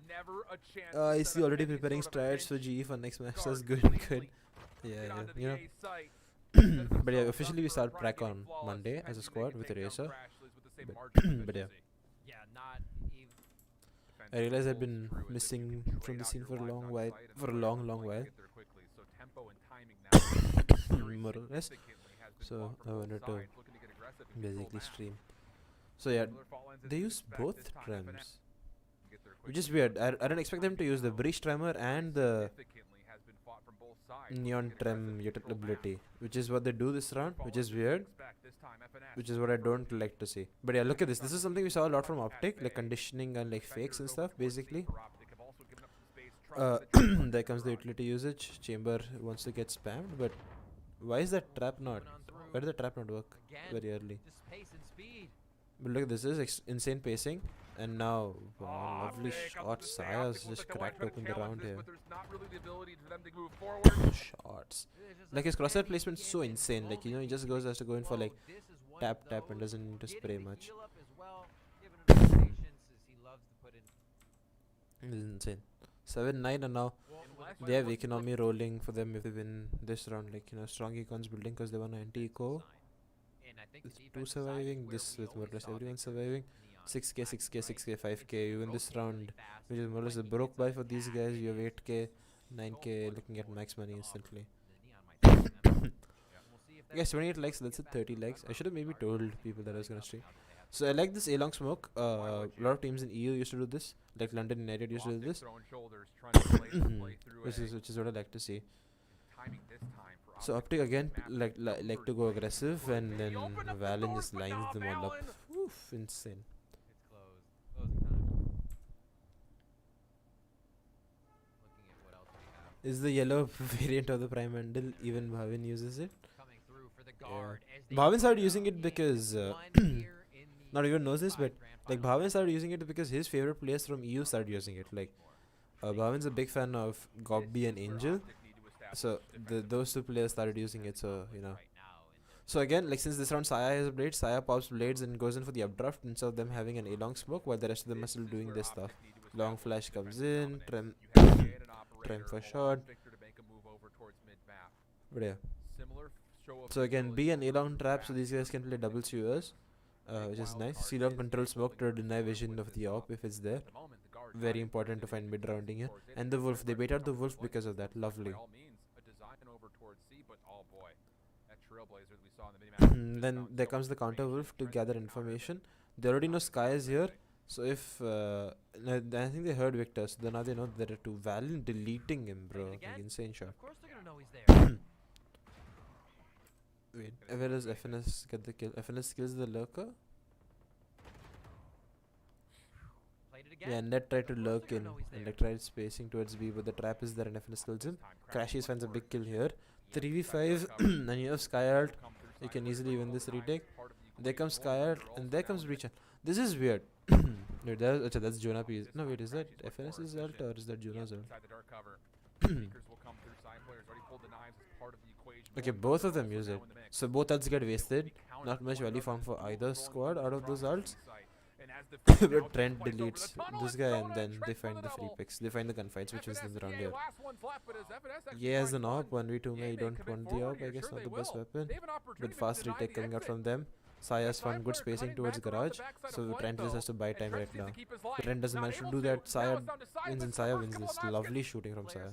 Never a chance I to see set up already any preparing sort of a strides for pinch. GE for next match. Guard That's good, cleanly good. Yeah, get yeah, onto the you know. A site. But yeah, officially we start prac on Monday as a squad with Eraser. But yeah, Yeah, not even. I realized I've been missing from the scene for a long while, long while. More or less. So I wanted to basically stream. So yeah, they use both trams, which is weird. I don't expect them to use the breach trammer and the neon tram utility, which is what they do this round, which is weird, which is what I don't like to see. But yeah, look at this. This is something we saw a lot from Optic, like conditioning and like fakes and stuff, basically. There comes the utility usage. Chamber wants to get spammed, but why is that trap not? Why did the trap not work very early? Just pace and speed. But look, this is insane pacing, and now wow, lovely shot. Saya's just cracked open the round here. Shots. Like his crosshair placement is so insane. Like, you know, he just has to go in for like tap and doesn't need to spray much. This is insane. 7-9 and now they have economy rolling for them if they win this round. Like, you know, strong econs building because they won anti-eco. It's 2 surviving, this with more or less everyone surviving. 6k, 6k, 6k, 5k. You win this round, which is more or less a broke buy for these guys. You have 8k, 9k, looking at max money instantly. Guys, 28 likes, that's it, 30 likes. I should have maybe told people that I was gonna stream. So I like this A-long smoke. A lot of teams in EU used to do this, like London United used to do this, which is what I like to see. So Optic again like to go aggressive, and then Valen just lines them all up. Oof, insane. It's closed. Closing time. Looking at what else we have. Is the yellow variant of the Prime Handle, even Bhavin uses it? Coming through for the guard as they Bhavin started put using up it because a one here in the not even knows this, but 5 grand like final. Bhavin started using it because his favorite players from EU started using it. Like Bhavin's a big fan of Gobby and Angel, so those two players started using it. So you know. So again, like since this round Saya has blades, Saya pops blades and goes in for the updraft instead of them having an A-long smoke, while the rest of them are still doing this stuff. Long flash comes in, trem for shot. But yeah. So again, B and A-long trap, so these guys can play double sewers, which is nice. C-long control smoke to deny vision of the op if it's there. Very important to find mid rounding here. And the wolf, they bait out the wolf because of that. Lovely. Trailblazer that we saw in the minimap. Then there comes the counter wolf to gather information. They already know Sky is here. So if I think they heard Victor, so then now they know there are two. Valiant deleting him, bro. Like insane shot. Of course they're gonna know he's there. Wait, where does FNS get the kill? FNS kills the lurker. Played it again. Yeah, Net tried to Of course lurk they're in gonna know he's and there. like tried spacing towards B, but the trap is there and FNS kills him. Crashies finds a big kill here. 3v5 and you have Sky Ult. You can easily win this retake. There comes Sky Ult and there comes Breach. This is weird. Wait, that's Jonah P. No, wait, is that FNS's ult or is that Jonah's ult? Okay, both of them use it. So both ults get wasted. Not much value found for either squad out of those ults. But Trent deletes this guy and then they find the free picks. They find the gunfights, which is in the round here. Yeah, as an AWP, 1v2 may you don't want the AWP, I guess not the best weapon. But fast retake coming out from them. Saya's found good spacing towards garage, so Trent just has to buy time right now. But Trent doesn't manage to do that. Saya wins and Saya wins this. Lovely shooting from Saya.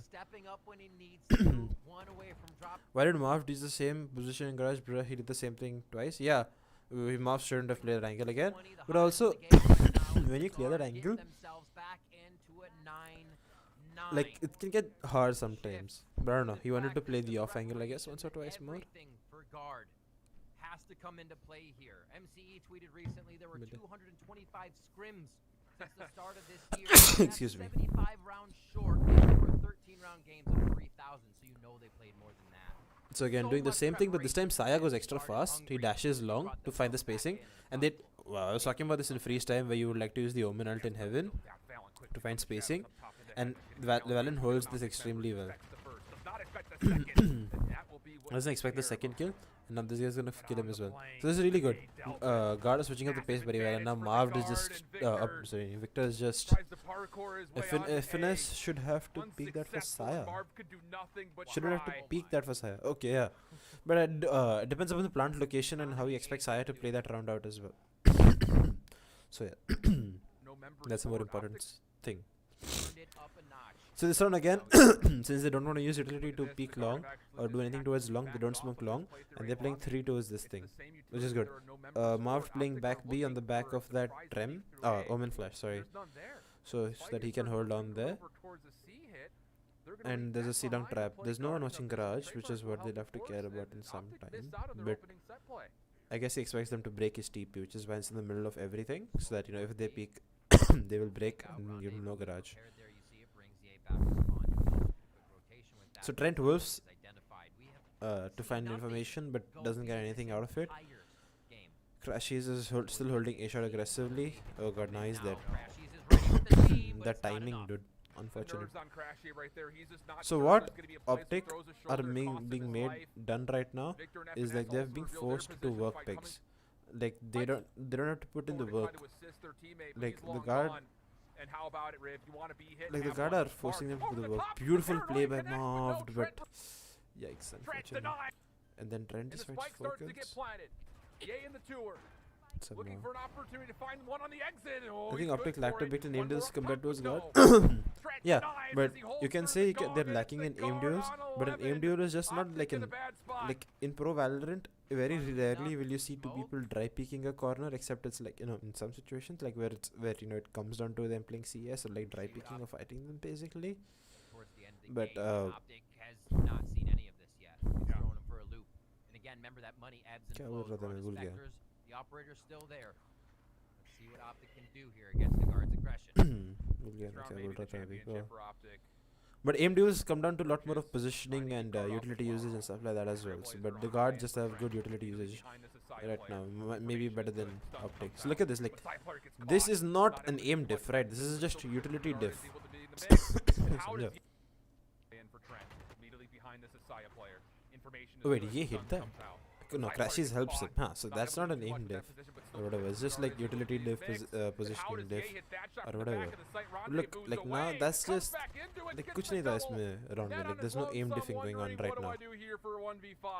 Why did Marv do the same position in garage, bro? He did the same thing twice. Yeah, Marv shouldn't have played that angle again. But also, when you clear that angle, like it can get hard sometimes. But I don't know. He wanted to play the off angle, I guess, once or twice more. Has to come into play here. MCE tweeted recently there were 225 scrims since the start of this year. Excuse me. 75 rounds short for 13 round games of 3,000, so you know they played more than that. So again, doing the same thing, but this time Saya goes extra fast. He dashes long to find the spacing, and they. Well, I was talking about this in freeze time, where you would like to use the Omen ult in heaven to find spacing, and Valen holds this extremely well. I wasn't expect the second kill, and now this guy's gonna kill him as well. So this is really good. Guard is switching up the pace very well, and now Marv is just sorry, Victor is just. FNS should have to peek that for Saya. Shouldn't have to peek that for Saya. Okay, yeah, but it depends upon the plant location and how you expect Saya to play that round out as well. So yeah, that's a more important thing. So this round again, since they don't want to use utility to peek long or do anything towards long, they don't smoke long, and they're playing 3 towards this thing, which is good. Marv playing back B on the back of that Trem, Omen Flash, sorry, so that he can hold on there. And there's a C-down trap. There's no one watching garage, which is what they'll have to care about in some time. But I guess he expects them to break his TP, which is why it's in the middle of everything, so that if they peek, they will break and give him no garage. So Trent wolves to find information, but doesn't get anything out of it. Crashies is still holding A shot aggressively. Oh god, now he's dead. That timing, dude. Unfortunate. So what Optic are being done right now is like they're being forced to work picks. Like they don't have to put in the work. Like the guard. And how about it, Riv? You want to be hit? Like the guard are forcing them to do the work. Beautiful play by Marv, but yikes, unfortunate. And then Trent just finds 4 kills. Looking for an opportunity to find one on the exit. I think Optic lacked a bit in aim deals compared to his guard. Yeah, but you can say they're lacking in aim duels, but an aim duel is just not like in Pro Valorant. Very rarely will you see 2 people dry peeking a corner, except it's like in some situations like where it comes down to them playing CS or like dry peeking or fighting them basically. But Optic has not seen any of this yet. He's throwing him for a loop. And again, remember that money ebbs and flows. The operator's still there. Let's see what Optic can do here against the guard's aggression. But aim duels come down to a lot more of positioning and utility usage and stuff like that as well. So, but the guard just have good utility usage right now, maybe better than Optic. So look at this, like this is not an aim diff, right? This is just utility diff. Yeah. Oh wait, he hit that? No, Crashies helps him. So that's not an aim diff or whatever. It's just like utility diff, positioning diff or whatever. Look, like now that's just like kuch nahi tha isme around me. Like there's no aim diffing going on right now.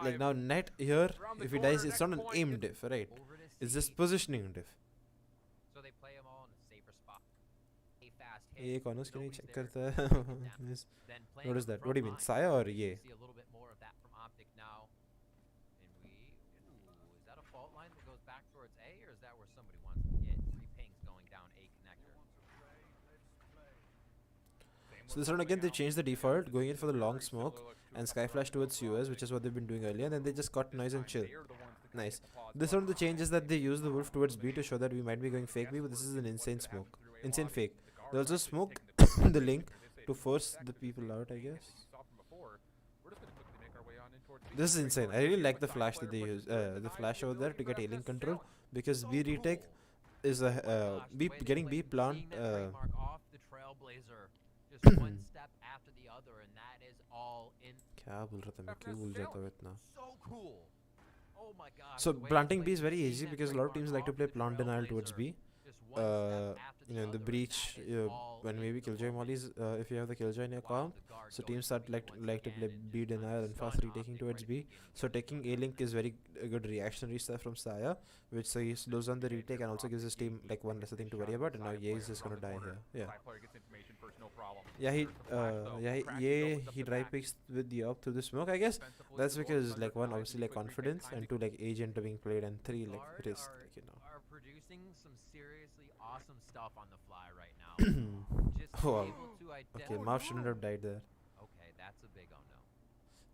Like now net here, if he dies, it's not an aim diff, right? It's just positioning diff. So they play him all in a safer spot. A fast hit. ये corners क्यों नहीं check करता है? What is that? What do you mean, Saya or ये? See a little bit more of that from Optic now. So this round again they changed the default, going in for the long smoke and sky flash towards US, which is what they've been doing earlier, and then they just got noise and chill. Nice. This round the change is that they use the wolf towards B to show that we might be going fake B, but this is an insane smoke. Insane fake. They also smoke the link to force the people out, I guess. This is insane. I really like the flash that they use, the flash over there to get A-link control, because B retake is a B getting B plant. Just one step after the other, and that is all in. क्या बोल रहा था मैं क्यों भूल जाता हूँ इतना? So cool. Oh my god. So planting B is very easy because a lot of teams like to play plant denial towards B. You know, in the breach, when maybe killjoy mollies, if you have the killjoy in your comp, so teams start like to play B denial and fast retaking towards B. So taking A link is very good reactionary stuff from Saya, which so he slows down the retake and also gives his team like one less thing to worry about. And now Ye is just gonna die here. He dry picks with the up through the smoke. I guess that's because like one obviously like confidence, and two like agent being played, and three like risk, like, you know. Are producing some seriously awesome stuff on the fly right now. Just Wow. able to Okay, Mav shouldn't have died there. Okay, that's a big oh no.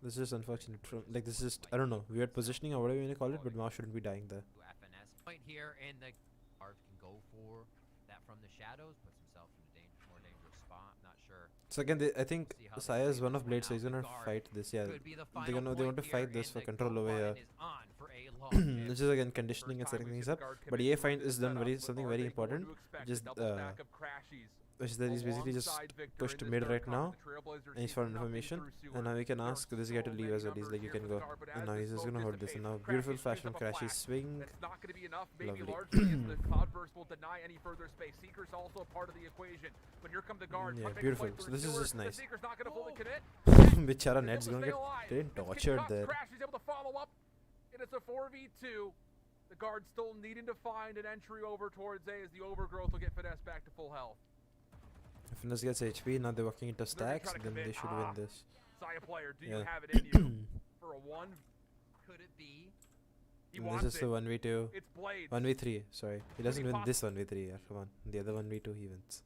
This is unfortunate. Like this is I don't know, weird positioning or whatever you want to call it, but Mav shouldn't be dying there. FNS point here, and the guard can go for that from the shadows, puts himself in a more dangerous spot. Not sure. So again, I think Saya is one of Blade, so he's gonna fight this. Yeah, they want to fight this for control over here. This is again conditioning and setting things up. But EA find is done something very important. Just which is that he's basically just pushed to mid right now, and he's for information. And now we can ask this guy to leave as well. He's like, you can go. And now he's just gonna hold this. And now beautiful flash from Crashy swing. Lovely. Yeah, beautiful. So this is just nice. Bichara Ned's gonna get tortured there. It's a 4v2. The guard still needing to find an entry over towards A as the overgrowth will get finesse back to full health. If Finesse gets HP, now they're working into stacks, then they should win this. Saya player, do you have it in you for a 1? Could it be? This is the 1v2. It's Blades. 1v3, sorry. He doesn't win this 1v3, yeah, come on. The other 1v2 he wins.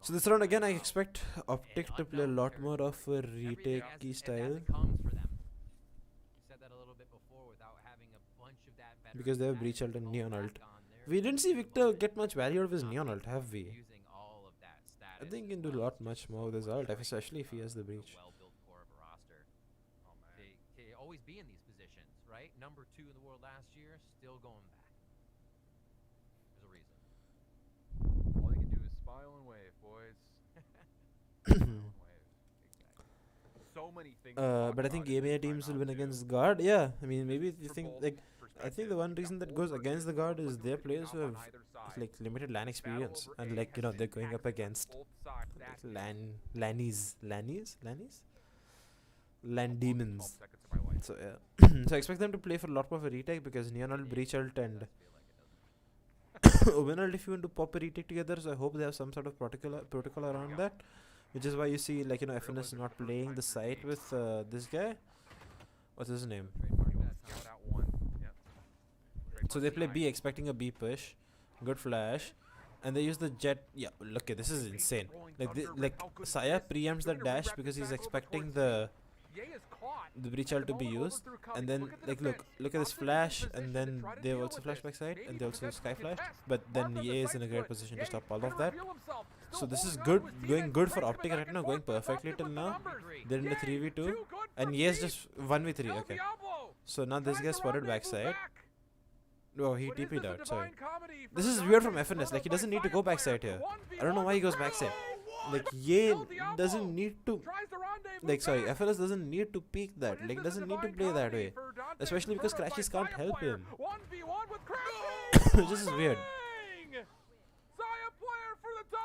So this round again I expect Optic to play a lot more of a retake style. Because they have Breach Ult and Neon Ult. We didn't see Victor get much value out of his Neon Ult, have we? I think he can do a lot much more with his ult, especially if he has the Breach. They always be in these positions, right? Number 2 in the world last year, still going back. There's a reason. All they can do is smile and wave, boys. So many things. But I think AMA teams will win against Guard. Yeah, I mean, maybe if you think like, I think the one reason that goes against the Guard is their players who have like limited LAN experience, and like, you know, they're going up against like LANies, LAN demons. So yeah, so I expect them to play for a lot more of a retake, because Neon Ult, Breach Ult, and Omen Ult, if you want to pop a retake together, so I hope they have some sort of protocol around that. Which is why you see, like, you know, FNS not playing the site with this guy. What's his name? So they play B expecting a B push. Good flash. And they use the jet. Yeah, look at this is insane. Like Saya preempts the dash because he's expecting the Breach Ult to be used. And then, like, look at this flash. And then they also flash backside. And they also sky flash. But then Ye is in a great position to stop all of that. So this is good, going good for Optic right now, going perfectly till now. They're in the 3v2, and Ye is just 1v3, okay. So now this guy spotted backside. Oh, he TP'd out, sorry. This is weird from FNS, like he doesn't need to go backside here. I don't know why he goes backside. Like Ye doesn't need to, like sorry, FNS doesn't need to peek that, like doesn't need to play that way. Especially because Crashies can't help him. This is weird.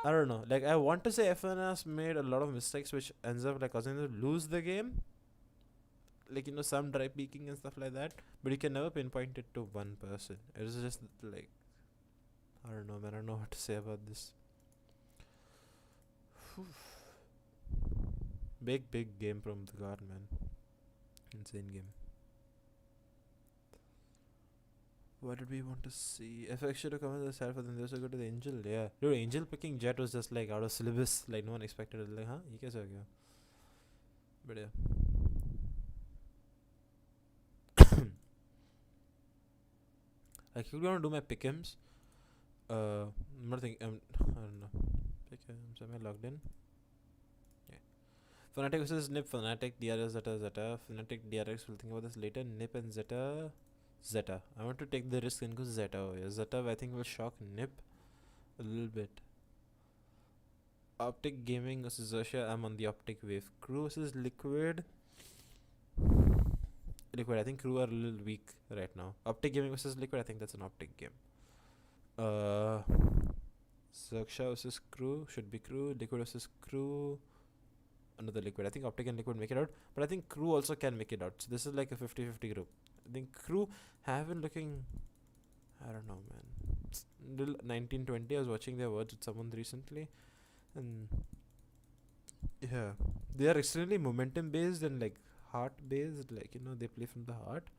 I don't know, like I want to say FNS made a lot of mistakes which ends up like causing them to lose the game. Like, you know, some dry peeking and stuff like that. But you can never pinpoint it to one person. It is just like, I don't know, man, I don't know what to say about this. Big game from the guard, man. Insane game. What did we want to see? FX should have come with the side for them. They also go to the Angel. Yeah. Dude, Angel picking Jet was just like out of syllabus. Like no one expected it. Like, huh? ये कैसे हो गया? But yeah. I quickly want to do my pick'ems. I'm not thinking. I don't know. Pick'ems. Am I logged in? Yeah. Fnatic versus Nip. Fnatic, DRX, Zeta, Zeta. Fnatic, DRX. We'll think about this later. Nip and Zeta. Zeta. I want to take the risk and go Zeta over here. Zeta, I think, will shock Nip a little bit. Optic Gaming versus Zosha. I'm on the Optic wave. Crew versus Liquid. Liquid. I think Crew are a little weak right now. Optic Gaming versus Liquid. I think that's an Optic game. Zosha versus Crew. Should be Crew. Liquid versus Crew. Another Liquid. I think Optic and Liquid make it out. But I think Crew also can make it out. So this is like a 50-50 group. I think Crew have been looking, I don't know, man. 1920. I was watching their words with someone recently, and yeah, they are extremely momentum based and like heart based. Like they play from the heart.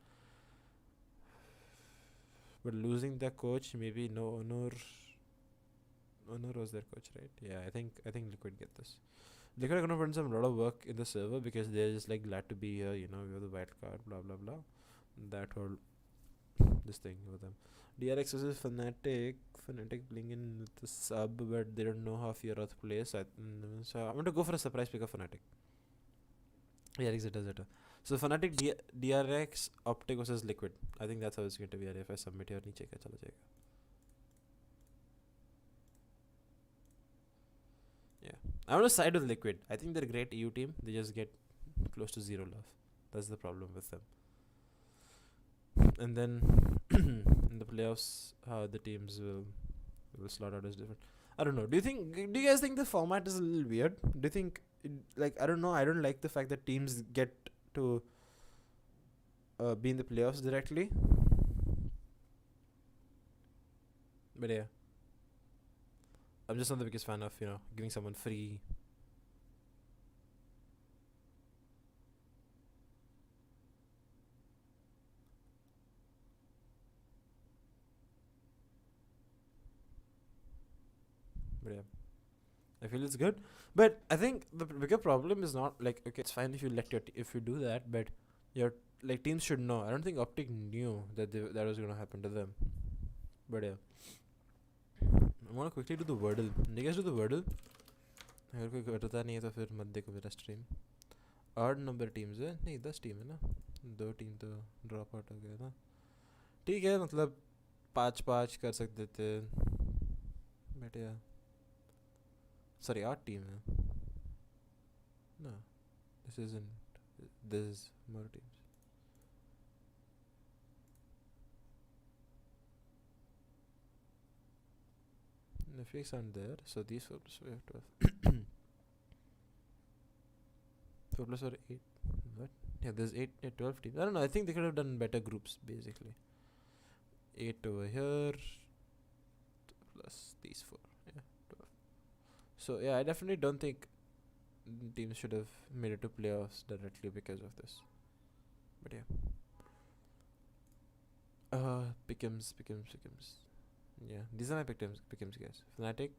But losing their coach, maybe no Honor. Honor was their coach, right? Yeah, I think Liquid get this. Liquid are gonna put in some lot of work in the server because they're just like glad to be here. We have the white card, blah blah blah. That whole this thing with them. DRX versus Fnatic. Fnatic playing in with the sub, but they don't know how Fiorath plays. So I'm going to go for a surprise pick of Fnatic. DRX Zeta. So Fnatic DRX Optic versus Liquid. I think that's how it's going to be. If I submit here, नीचे क्या चला जाएगा? Yeah, I want to side with Liquid. I think they're a great EU team. They just get close to zero love. That's the problem with them. And then in the playoffs, how the teams will slot out as different. I don't know. Do you guys think the format is a little weird? Do you think I don't know. I don't like the fact that teams get to be in the playoffs directly. But yeah, I'm just not the biggest fan of giving someone free. But yeah, I feel it's good. But I think the bigger problem is not like, okay, it's fine if you if you do that, but your teams should know. I don't think Optic knew that that was gonna happen to them. But yeah, I want to quickly do the Wordle. Do you guys do the Wordle? अगर कोई करता नहीं है तो फिर मत देखो मेरा stream. Odd number teams है नहीं 10 टीम है ना 2 टीम तो ड्रॉप आउट हो गया था ठीक है मतलब 5-5 कर सकते थे बट यार sorry 8 team है no this is more teams the fakes aren't there so these 4 plus 5 12 4 plus 4 8 what yeah there's 12 teams I don't know I think they could have done better groups basically 8 over here plus these 4 yeah 12 so yeah I definitely don't think teams should have made it to playoffs directly because of this but yeah pick'ems yeah these are my pick'ems guys Fnatic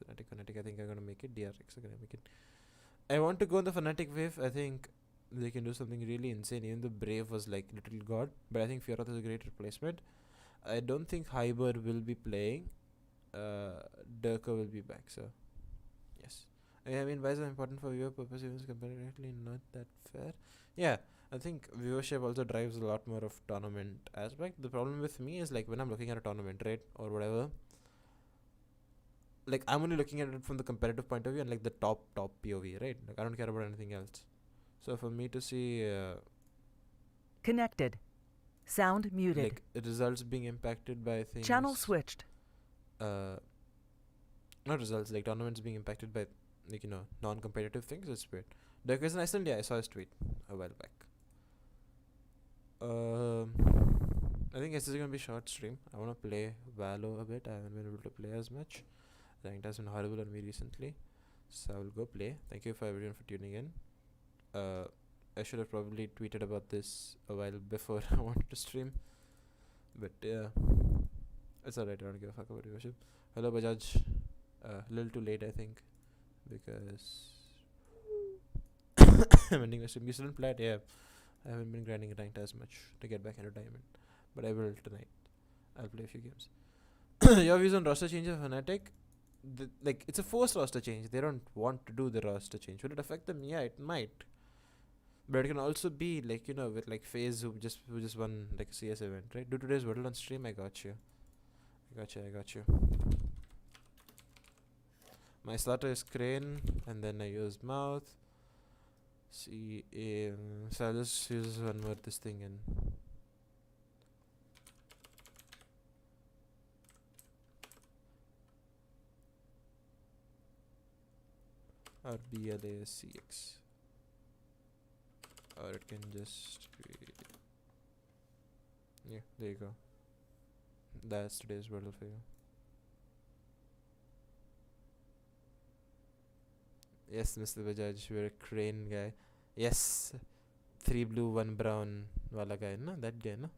I think I'm gonna make it DRX are gonna make it I want to go on the Fnatic wave I think they can do something really insane even though Brave was like little god but I think Fiorath is a great replacement I don't think Hyber will be playing Durka will be back so yes I mean why is it important for viewer purpose even comparatively not that fair yeah I think viewership also drives a lot more of tournament aspect the problem with me is like when I'm looking at a tournament right or whatever like I'm only looking at it from the competitive point of view and like the top POV right like I don't care about anything else so for me to see connected sound muted like results being impacted by things channel switched not results like tournaments being impacted by like non-competitive things it's weird Dirk is in Iceland yeah I saw his tweet a while back I think this is gonna be short stream I wanna play Valo a bit I haven't been able to play as much ranked has been horrible on me recently so I will go play thank you for everyone for tuning in I should have probably tweeted about this a while before I wanted to stream But yeah, it's alright. I don't give a fuck about your worship. Hello, Bajaj. A little too late, I think, because I'm ending my stream. You still didn't play it? Yeah. I haven't been grinding ranked as much to get back into diamond, but I will tonight. I'll play a few games. Your views on roster change of Fnatic? Like, it's a forced roster change. They don't want to do the roster change. Will it affect them? Yeah, it might. But it can also be like, you know, with like FaZe who just won like a CS event, right? Do today's World on stream. I got you. I got you. My starter is Crane, and then I use Mouth. See, so I'll just use one more this thing and or BLASCX, or it can just be, yeah, there you go. That's today's wordle for you. Yes, Mr. Bajaj, you're a Crane guy. Yes, 3 blue 1 brown wala guy, na? That guy, na?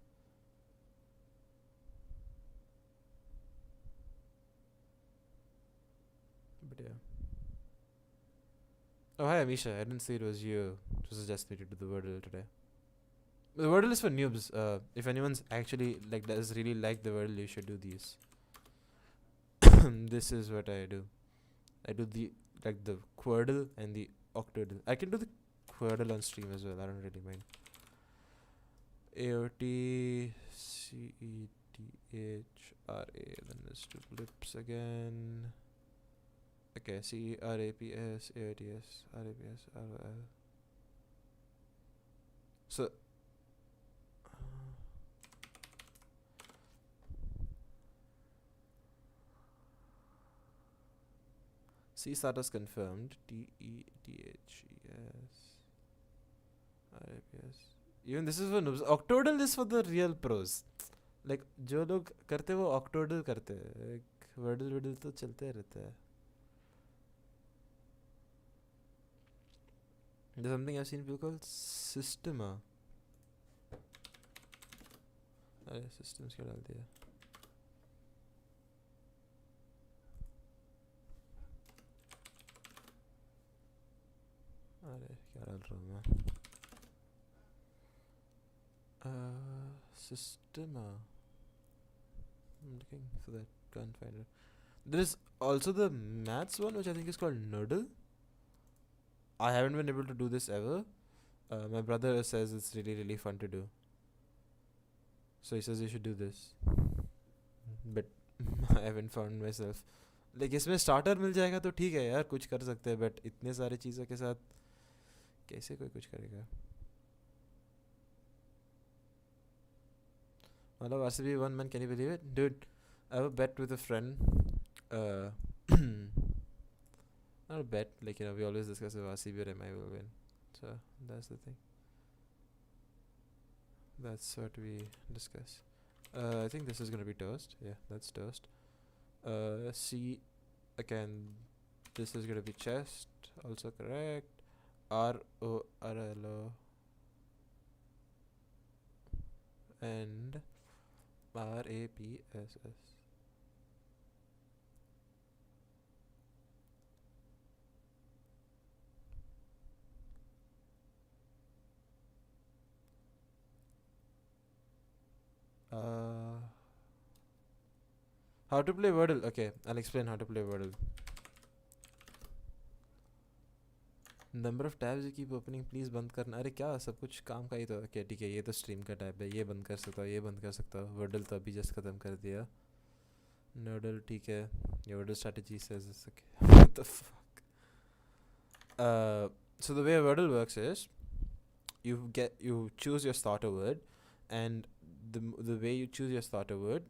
But yeah. Oh, hi Amisha. I didn't see it was you who suggested me to do the wordle today. The wordle is for noobs. If anyone's actually like does really like the wordle, you should do these. This is what I do. I do the Quordle and the Octodle. I can do the Quordle on stream as well. I don't really mind. AOT CETHRA. Then there's two flips again. Okay, CRAPS AOTS RAPS ROL. So C status confirmed. DEDHES RAPS. Even this is for noobs. Octodle is for the real pros. Like जो लोग करते वो Octodle करते हैं. Wordle तो चलते रहते हैं. There's something I've seen people call Systema. अरे systems क्या डाल दिया? अरे क्या डाल रहा हूँ मैं? Systema. I'm looking for that. Can't find it. There is also the maths one, which I think is called Nodal. I haven't been able to do this ever. My brother says it's really fun to do. So he says you should do this. But I haven't found myself. Like इसमें starter मिल जाएगा तो ठीक है यार कुछ कर सकते हैं but इतने सारे चीज़ों के साथ कैसे कोई कुछ करेगा? Malav RCB 1 man, can you believe it? Dude, I have a bet with a friend. Not a bet, like, you know, we always discuss if RCB or MI will win. So, that's the thing. That's what we discuss. I think this is going to be toast. Yeah, that's toast. C, again, this is going to be chest. Also correct. RORLO. And RAPSS. How to play Wordle? Okay, I'll explain how to play Wordle. Number of tabs you keep opening, please बंद करना. अरे क्या सब कुछ काम का ही तो. Okay, ठीक है, ये तो स्ट्रीम का टैब है, ये बंद कर सकता हूँ, ये बंद कर सकता हूँ. Wordle तो अभी जस्ट ख़त्म कर दिया. Nodal ठीक है. Your Wordle strategy says it's okay. What the fuck? So the way Wordle works is, you choose your starter word, and the way you choose your starter word,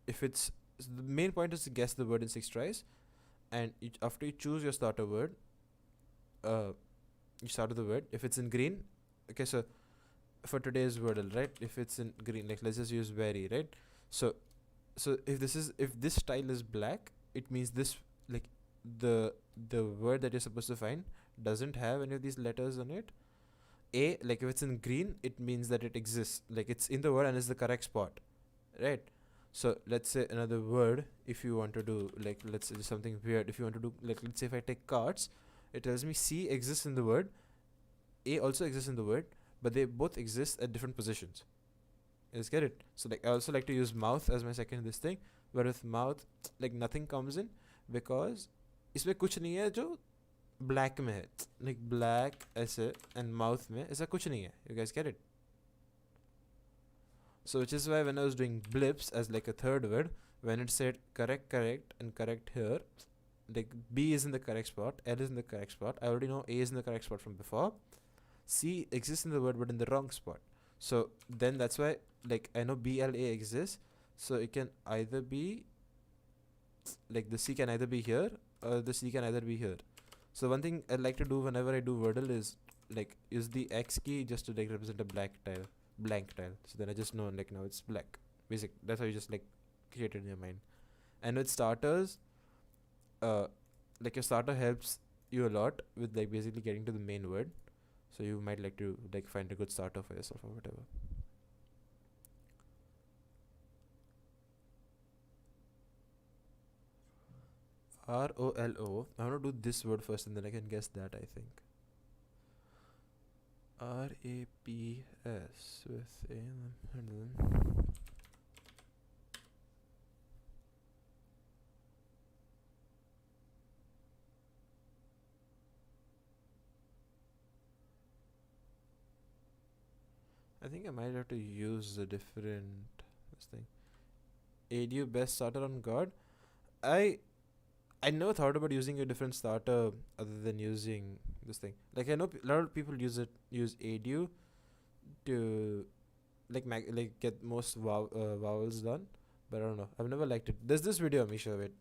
if it's the main point is to guess the word in 6 tries, and after you choose your starter word, you start with the word. If it's in green, okay, so for today's Wordle, right? If it's in green, like let's just use very, right? So if this tile is black, it means this, like the word that you're supposed to find doesn't have any of these letters on it. Like if it's in green, it means that it exists, like it's in the word and it's the correct spot. right? So let's say another word, if you want to do, like, let's say something weird, if you want to do, like, let's say if I take cards, it tells me C exists in the word, A also exists in the word, but they both exist at different positions. You just get it? So like I also like to use mouth as my second this thing, but with mouth, like nothing comes in because इसमें कुछ नहीं है जो black में है, like black ऐसे and mouth में ऐसा कुछ नहीं है. You guys get it? So which is why when I was doing blips as like a third word, when it said correct, correct and correct here, like B is in the correct spot, L is in the correct spot, I already know A is in the correct spot from before, C exists in the word but in the wrong spot. So then that's why, like, I know BLA exists, so it can either be, like, the C can either be here or the C can either be here. So one thing I like to do whenever I do Wordle is, like, use the X key just to, like, represent a blank tile. So then I just know, like, now it's black. Basic. That's how you just, like, create it in your mind. And with starters, like, your starter helps you a lot with, like, basically getting to the main word. So you might like to, like, find a good starter for yourself or whatever. ROLO. I want to do this word first and then I can guess that, I think. RAPS with A and then. I think I might have to use a different this thing. ADU best starter on guard. I never thought about using a different starter other than using this thing. Like, I know a lot of people use ADU to like get most vowels done, but I don't know. I've never liked it. There's this video, Misha, wait.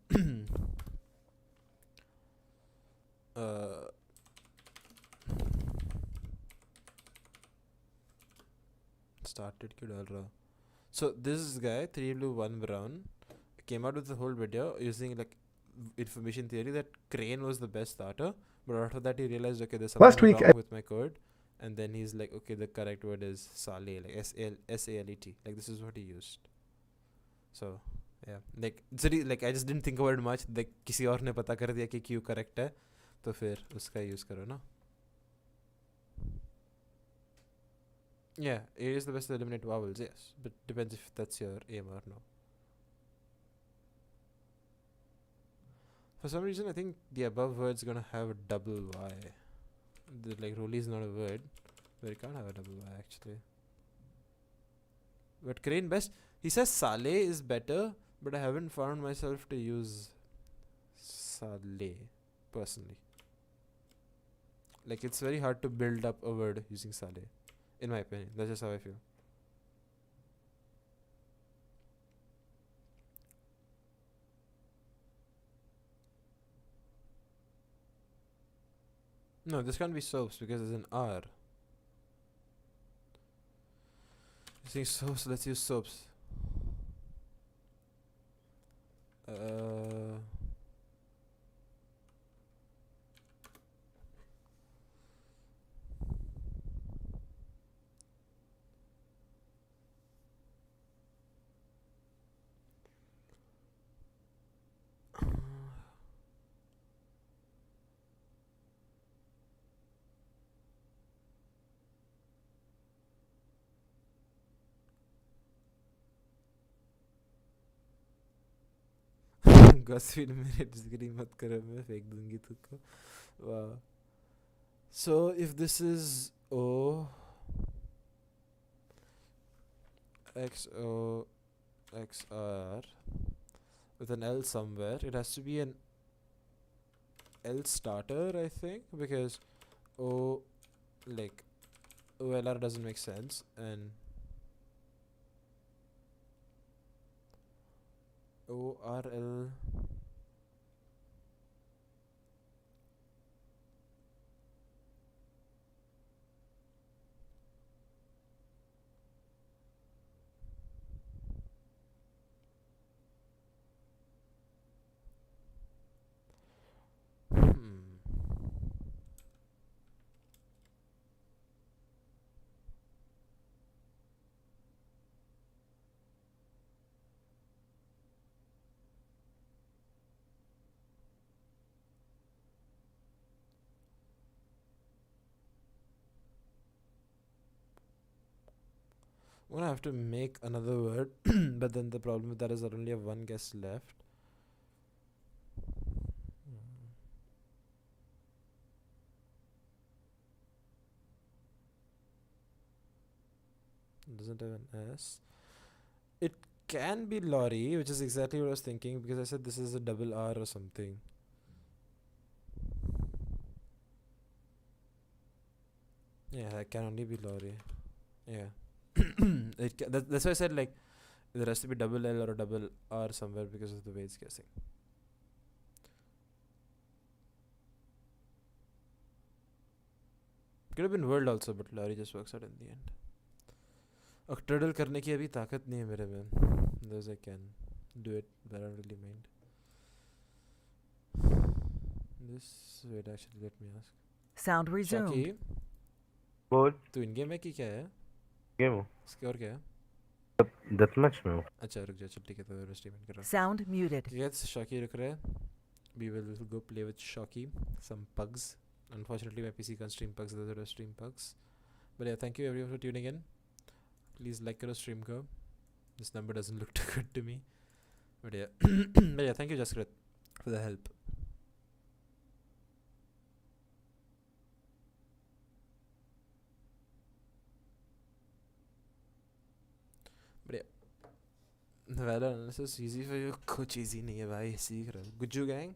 Started क्यों डाल रहा? So this guy 3 blue 1 brown came out with the whole video using, like, information theory that crane was the best starter, but after that he realized, okay, there's something wrong with my code, and then he's like, okay, the correct word is Sale, like SALET, like this is what he used. So yeah, like like I just didn't think about it much, like किसी और ने पता कर दिया कि क्यों correct है, तो फिर उसका use करो ना. Yeah, it is the best to eliminate vowels, yes, but depends if that's your aim or no. For some reason, I think the above word's gonna have a double Y. Like, Roli is not a word, but it can't have a double Y actually. But crane best. He says Sale is better, but I haven't found myself to use Sale personally. Like, it's very hard to build up a word using Sale, in my opinion. That's just how I feel. No, this can't be soaps because there's an R. Using soaps, let's use soaps. Gossip मेरे disagree मत करो, मैं फेंक दूंगी तुझको. वाह. So if this is O XO XR with an L somewhere, it has to be an L starter, I think, because O, like, OLR doesn't make sense, and ORL. I'm gonna have to make another word, but then the problem with that is I only have one guess left. Doesn't have an S. It can be lorry, which is exactly what I was thinking because I said this is a double R or something. Yeah, that can only be lorry. Yeah. That's why I said like there has to be double L or a double R somewhere because of the way it's guessing. Could have been world also, but lorry just works out in the end. Octodal करने की अभी ताकत नहीं है मेरे में. Those I can do it, but I don't really mind. This wait, actually let me ask. Sound resumed. Shaki, बोल तू इन गेम में की क्या है? गेम हो स्कोर क्या है? डेथ मैच में हो अच्छा रुक जा, चल ठीक है, तो मैं स्ट्रीम कर रहा Sound muted. हूँ. Yes, Shaki रुक रहा है. We will go play with Shaki. Some pugs. Unfortunately, my PC can't stream pugs. Those are stream pugs. But yeah, thank you everyone for tuning in. Please like our stream go. This number doesn't look too good to me. But yeah, but yeah, thank you Jaskrit for the help. But yeah, the Valorant analysis easy for you. कुछ easy नहीं है भाई, सीख रहा हूँ. Guju gang.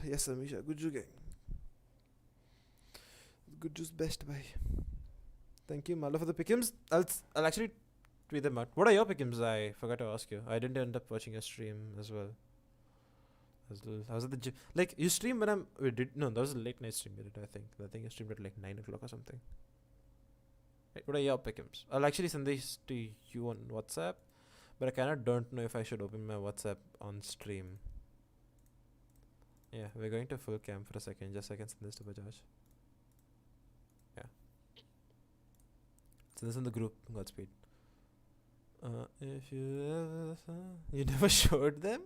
Yes, Amisha, Guju gang. Guju's best bhai. Thank you, Malav, for the pickums. I'll actually tweet them out. What are your pickums? I forgot to ask you. I didn't end up watching your stream as well. I was at the gym. Like, you stream when no, that was a late night stream you did, I think. I think you streamed at like 9 o'clock or something. Right, what are your pickums? I'll actually send these to you on WhatsApp, but I don't know if I should open my WhatsApp on stream. Yeah, we're going to full cam for a second. Just so I can send this to Bajaj. Send this in the group. Godspeed. If you never showed them?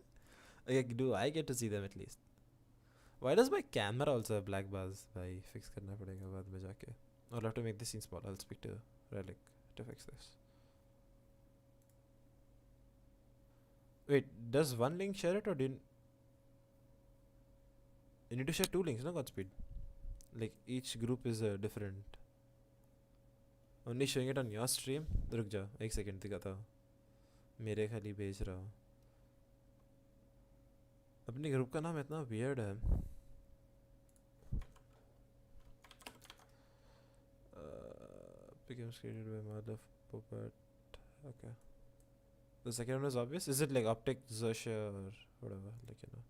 Okay, do I get to see them at least? Why does my camera also have black bars? Bhai, fix karna padega baad mein jaake. I'll have to make this scene small. I'll speak to Relic to fix this. Wait, does one link share it or didn't? You need to share 2 links, no Godspeed? Like each group is different. Only showing it on your stream. रुक जा, 1 second दिखाता हूँ. मेरे खाली भेज रहा हूँ. अपने ग्रुप का नाम इतना weird है. Becomes created by Malav, Popat. Okay. The second one is obvious. Is it like Optic, Zosha or whatever? Like, you know.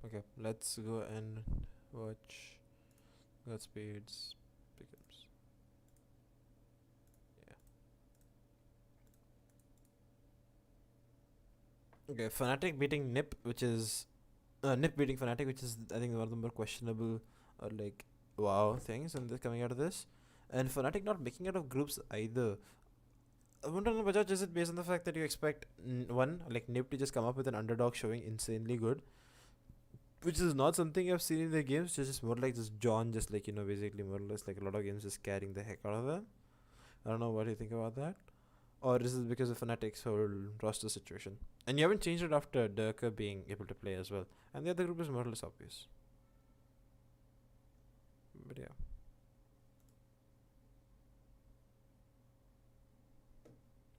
Okay, let's go and watch Godspeed's pickups. Yeah. Okay, Fnatic beating Nip, which is Nip beating Fnatic, which is I think one of the more questionable or like wow things and coming out of this, and Fnatic not making out of groups either. I wonder, Bajaj, is it based on the fact that you expect like Nip to just come up with an underdog showing insanely good? Which is not something I've seen in the games. It's just more like just John, just like, you know, basically more or less like a lot of games just carrying the heck out of them. I don't know what you think about that. Or is it because of Fnatic's whole roster situation? And you haven't changed it after Durka being able to play as well. And the other group is more or less obvious. But yeah.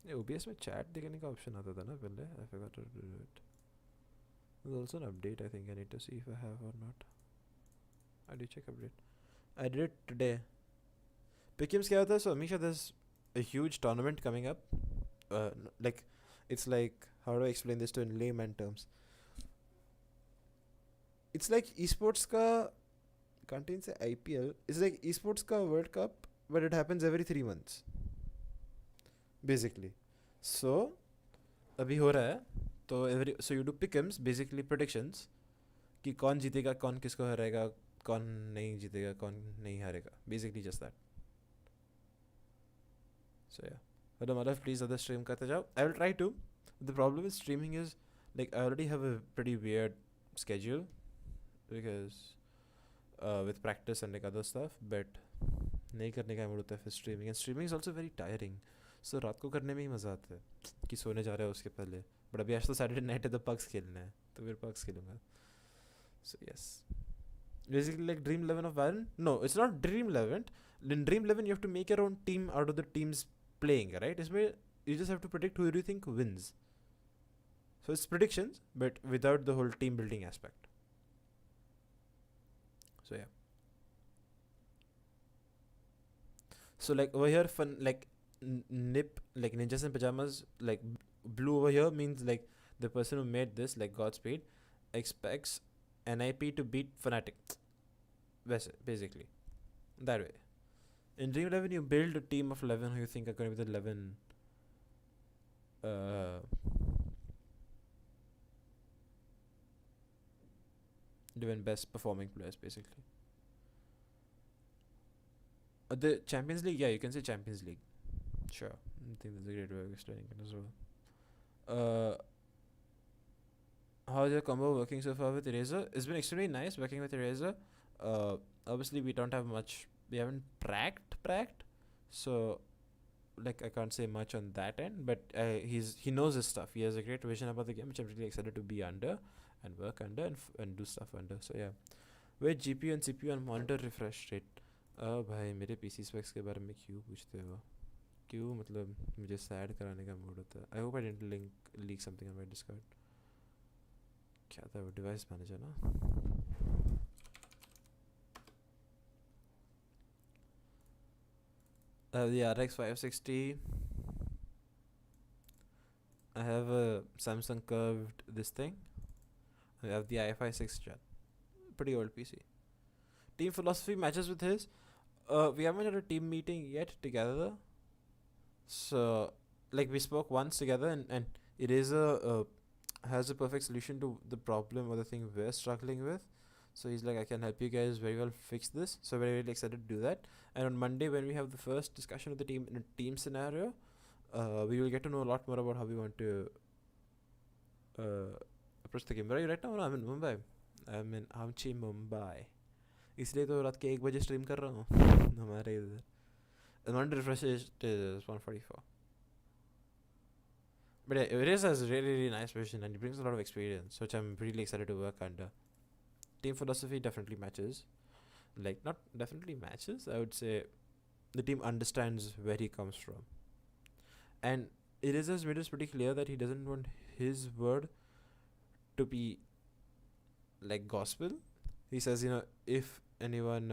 Yeah, OBS में chat देखने का option आता था ना पहले. I forgot to do it. There's also an update I think I need to see if I have or not. I do check update. I did it today. Pickums kya hota? So Amisha, there's a huge tournament coming up. Like, it's like, how do I explain this to in layman terms? It's like esports ka, can't even say IPL. It's like esports ka World Cup, but it happens every 3 months. Basically. So अभी हो रहा है तो so you do pick'ems, basically predictions कि कौन जीतेगा, कौन किसको हराएगा, कौन नहीं जीतेगा, कौन नहीं हारेगा, basically just that. So yeah, hello Malav, please other stream करते जाओ. I will try to. The problem with streaming is like I already have a pretty weird schedule because with practice and like other stuff, but नहीं करने का mood होता है फिर streaming, and streaming is also very tiring. So रात को करने में ही मज़ा आता है कि सोने जा रहा है उसके पहले. But अभी आज तो Saturday night है तो pucks खेलना है तो फिर pucks खेलूँगा. So yes, basically like Dream 11 of Valorant. No, it's not Dream 11. In Dream 11 you have to make your own team out of the teams playing, right? It's where you just have to predict who do you think wins. So it's predictions, but without the whole team building aspect. So yeah. So like over here, fun like nip like ninjas in pajamas, like blue over here means like the person who made this, like Godspeed, expects NIP to beat Fnatic. Basically, that way. In Dream 11, you build a team of 11 who you think are going to be the 11 best performing players, basically. The Champions League, yeah, you can say Champions League. Sure, I think that's a great way of explaining it as well. How's your combo working so far with Eraser? It's been extremely nice working with Eraser. Obviously, we don't have much. We haven't pracked, so like I can't say much on that end. But he knows his stuff. He has a great vision about the game, which I'm really excited to be under and work under and do stuff under. So yeah, where GPU and CPU and monitor refresh rate. भाई मेरे PC specs के बारे में क्यों पूछते हो? क्यों मतलब मुझे sad कराने का मूड होता है. I hope I didn't leak something on my Discord. क्या था वो डिवाइस मैनेजर ना? I have the RX 560. I have a Samsung curved this thing. I have the i5 6th gen. Pretty old PC. Team philosophy matches with his. We haven't had a team meeting yet together. So like we spoke once together and it is has a perfect solution to the problem or the thing we're struggling with. So he's like, I can help you guys very well fix this. So we're really excited to do that. And on Monday, when we have the first discussion with the team in a team scenario, we will get to know a lot more about how we want to approach the game. Where are you right now? No, I'm in Mumbai. I'm in Amchi, Mumbai. इसलिए तो रात के 1 बजे stream कर रहा हूँ हमारे इधर. The Monday refresh is 144. But yeah, it has a really, really nice vision and it brings a lot of experience, which I'm really excited to work under. Team philosophy definitely matches. Like, not definitely matches, I would say the team understands where he comes from. And it has made it pretty clear that he doesn't want his word to be like gospel. He says, if anyone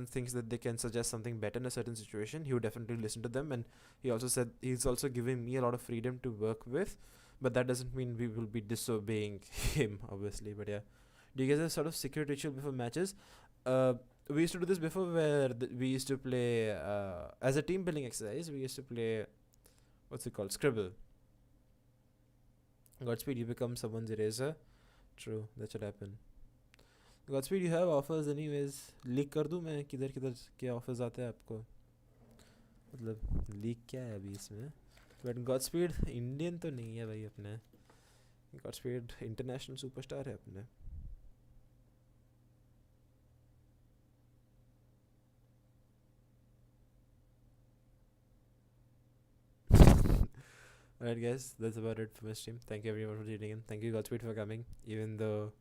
thinks that they can suggest something better in a certain situation, he would definitely listen to them. And he also said he's also giving me a lot of freedom to work with, but that doesn't mean we will be disobeying him, obviously. But yeah, do you guys have sort of secret ritual before matches? We used to do this before, where we used to play as a team building exercise. We used to play, what's it called, Scribble. Godspeed, you become someone's eraser. True, that should happen. Godspeed, you have offers anyways. Leak कर दूँ मैं किधर क्या offers आते हैं आपको? मतलब leak क्या है अभी इसमें? But Godspeed Indian तो नहीं है भाई अपने. Godspeed international superstar है अपने. Alright guys, that's about it for my stream. Thank you everyone for tuning in. Thank you Godspeed for coming, even though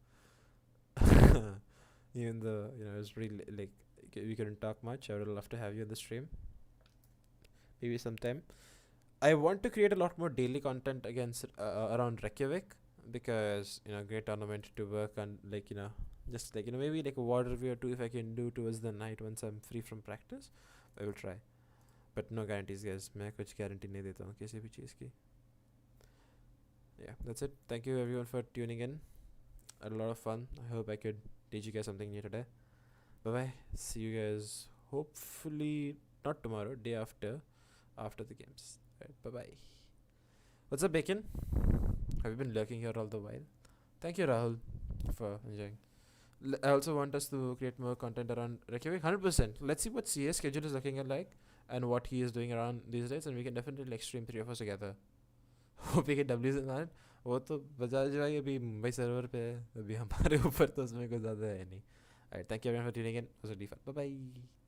it was pretty like we couldn't talk much. I would love to have you on the stream maybe sometime. I want to create a lot more daily content around Reykjavik, because great tournament to work on, just maybe like a war review or two if I can do towards the night once I'm free from practice. I will try, but no guarantees guys. मैं कुछ guarantee नहीं देता हूँ किसी भी चीज़ की. Yeah, that's it. Thank you everyone for tuning in. I had a lot of fun. I hope I could teach you guys something new today. Bye bye. See you guys hopefully not tomorrow, day after the games. Right, bye bye. What's up, Bacon? Have you been lurking here all the while? Thank you, Rahul, for enjoying. I also want us to create more content around Reykjavik. 100%. Let's see what CS schedule is looking at like and what he is doing around these days, and we can definitely like stream 3 of us together. Hope के W से ना वो तो बजाज भाई अभी Mumbai server पे है, अभी हमारे ऊपर तो उसमें कुछ ज़्यादा है नहीं. Alright, thank you everyone for tuning in. It was really fun. Bye bye.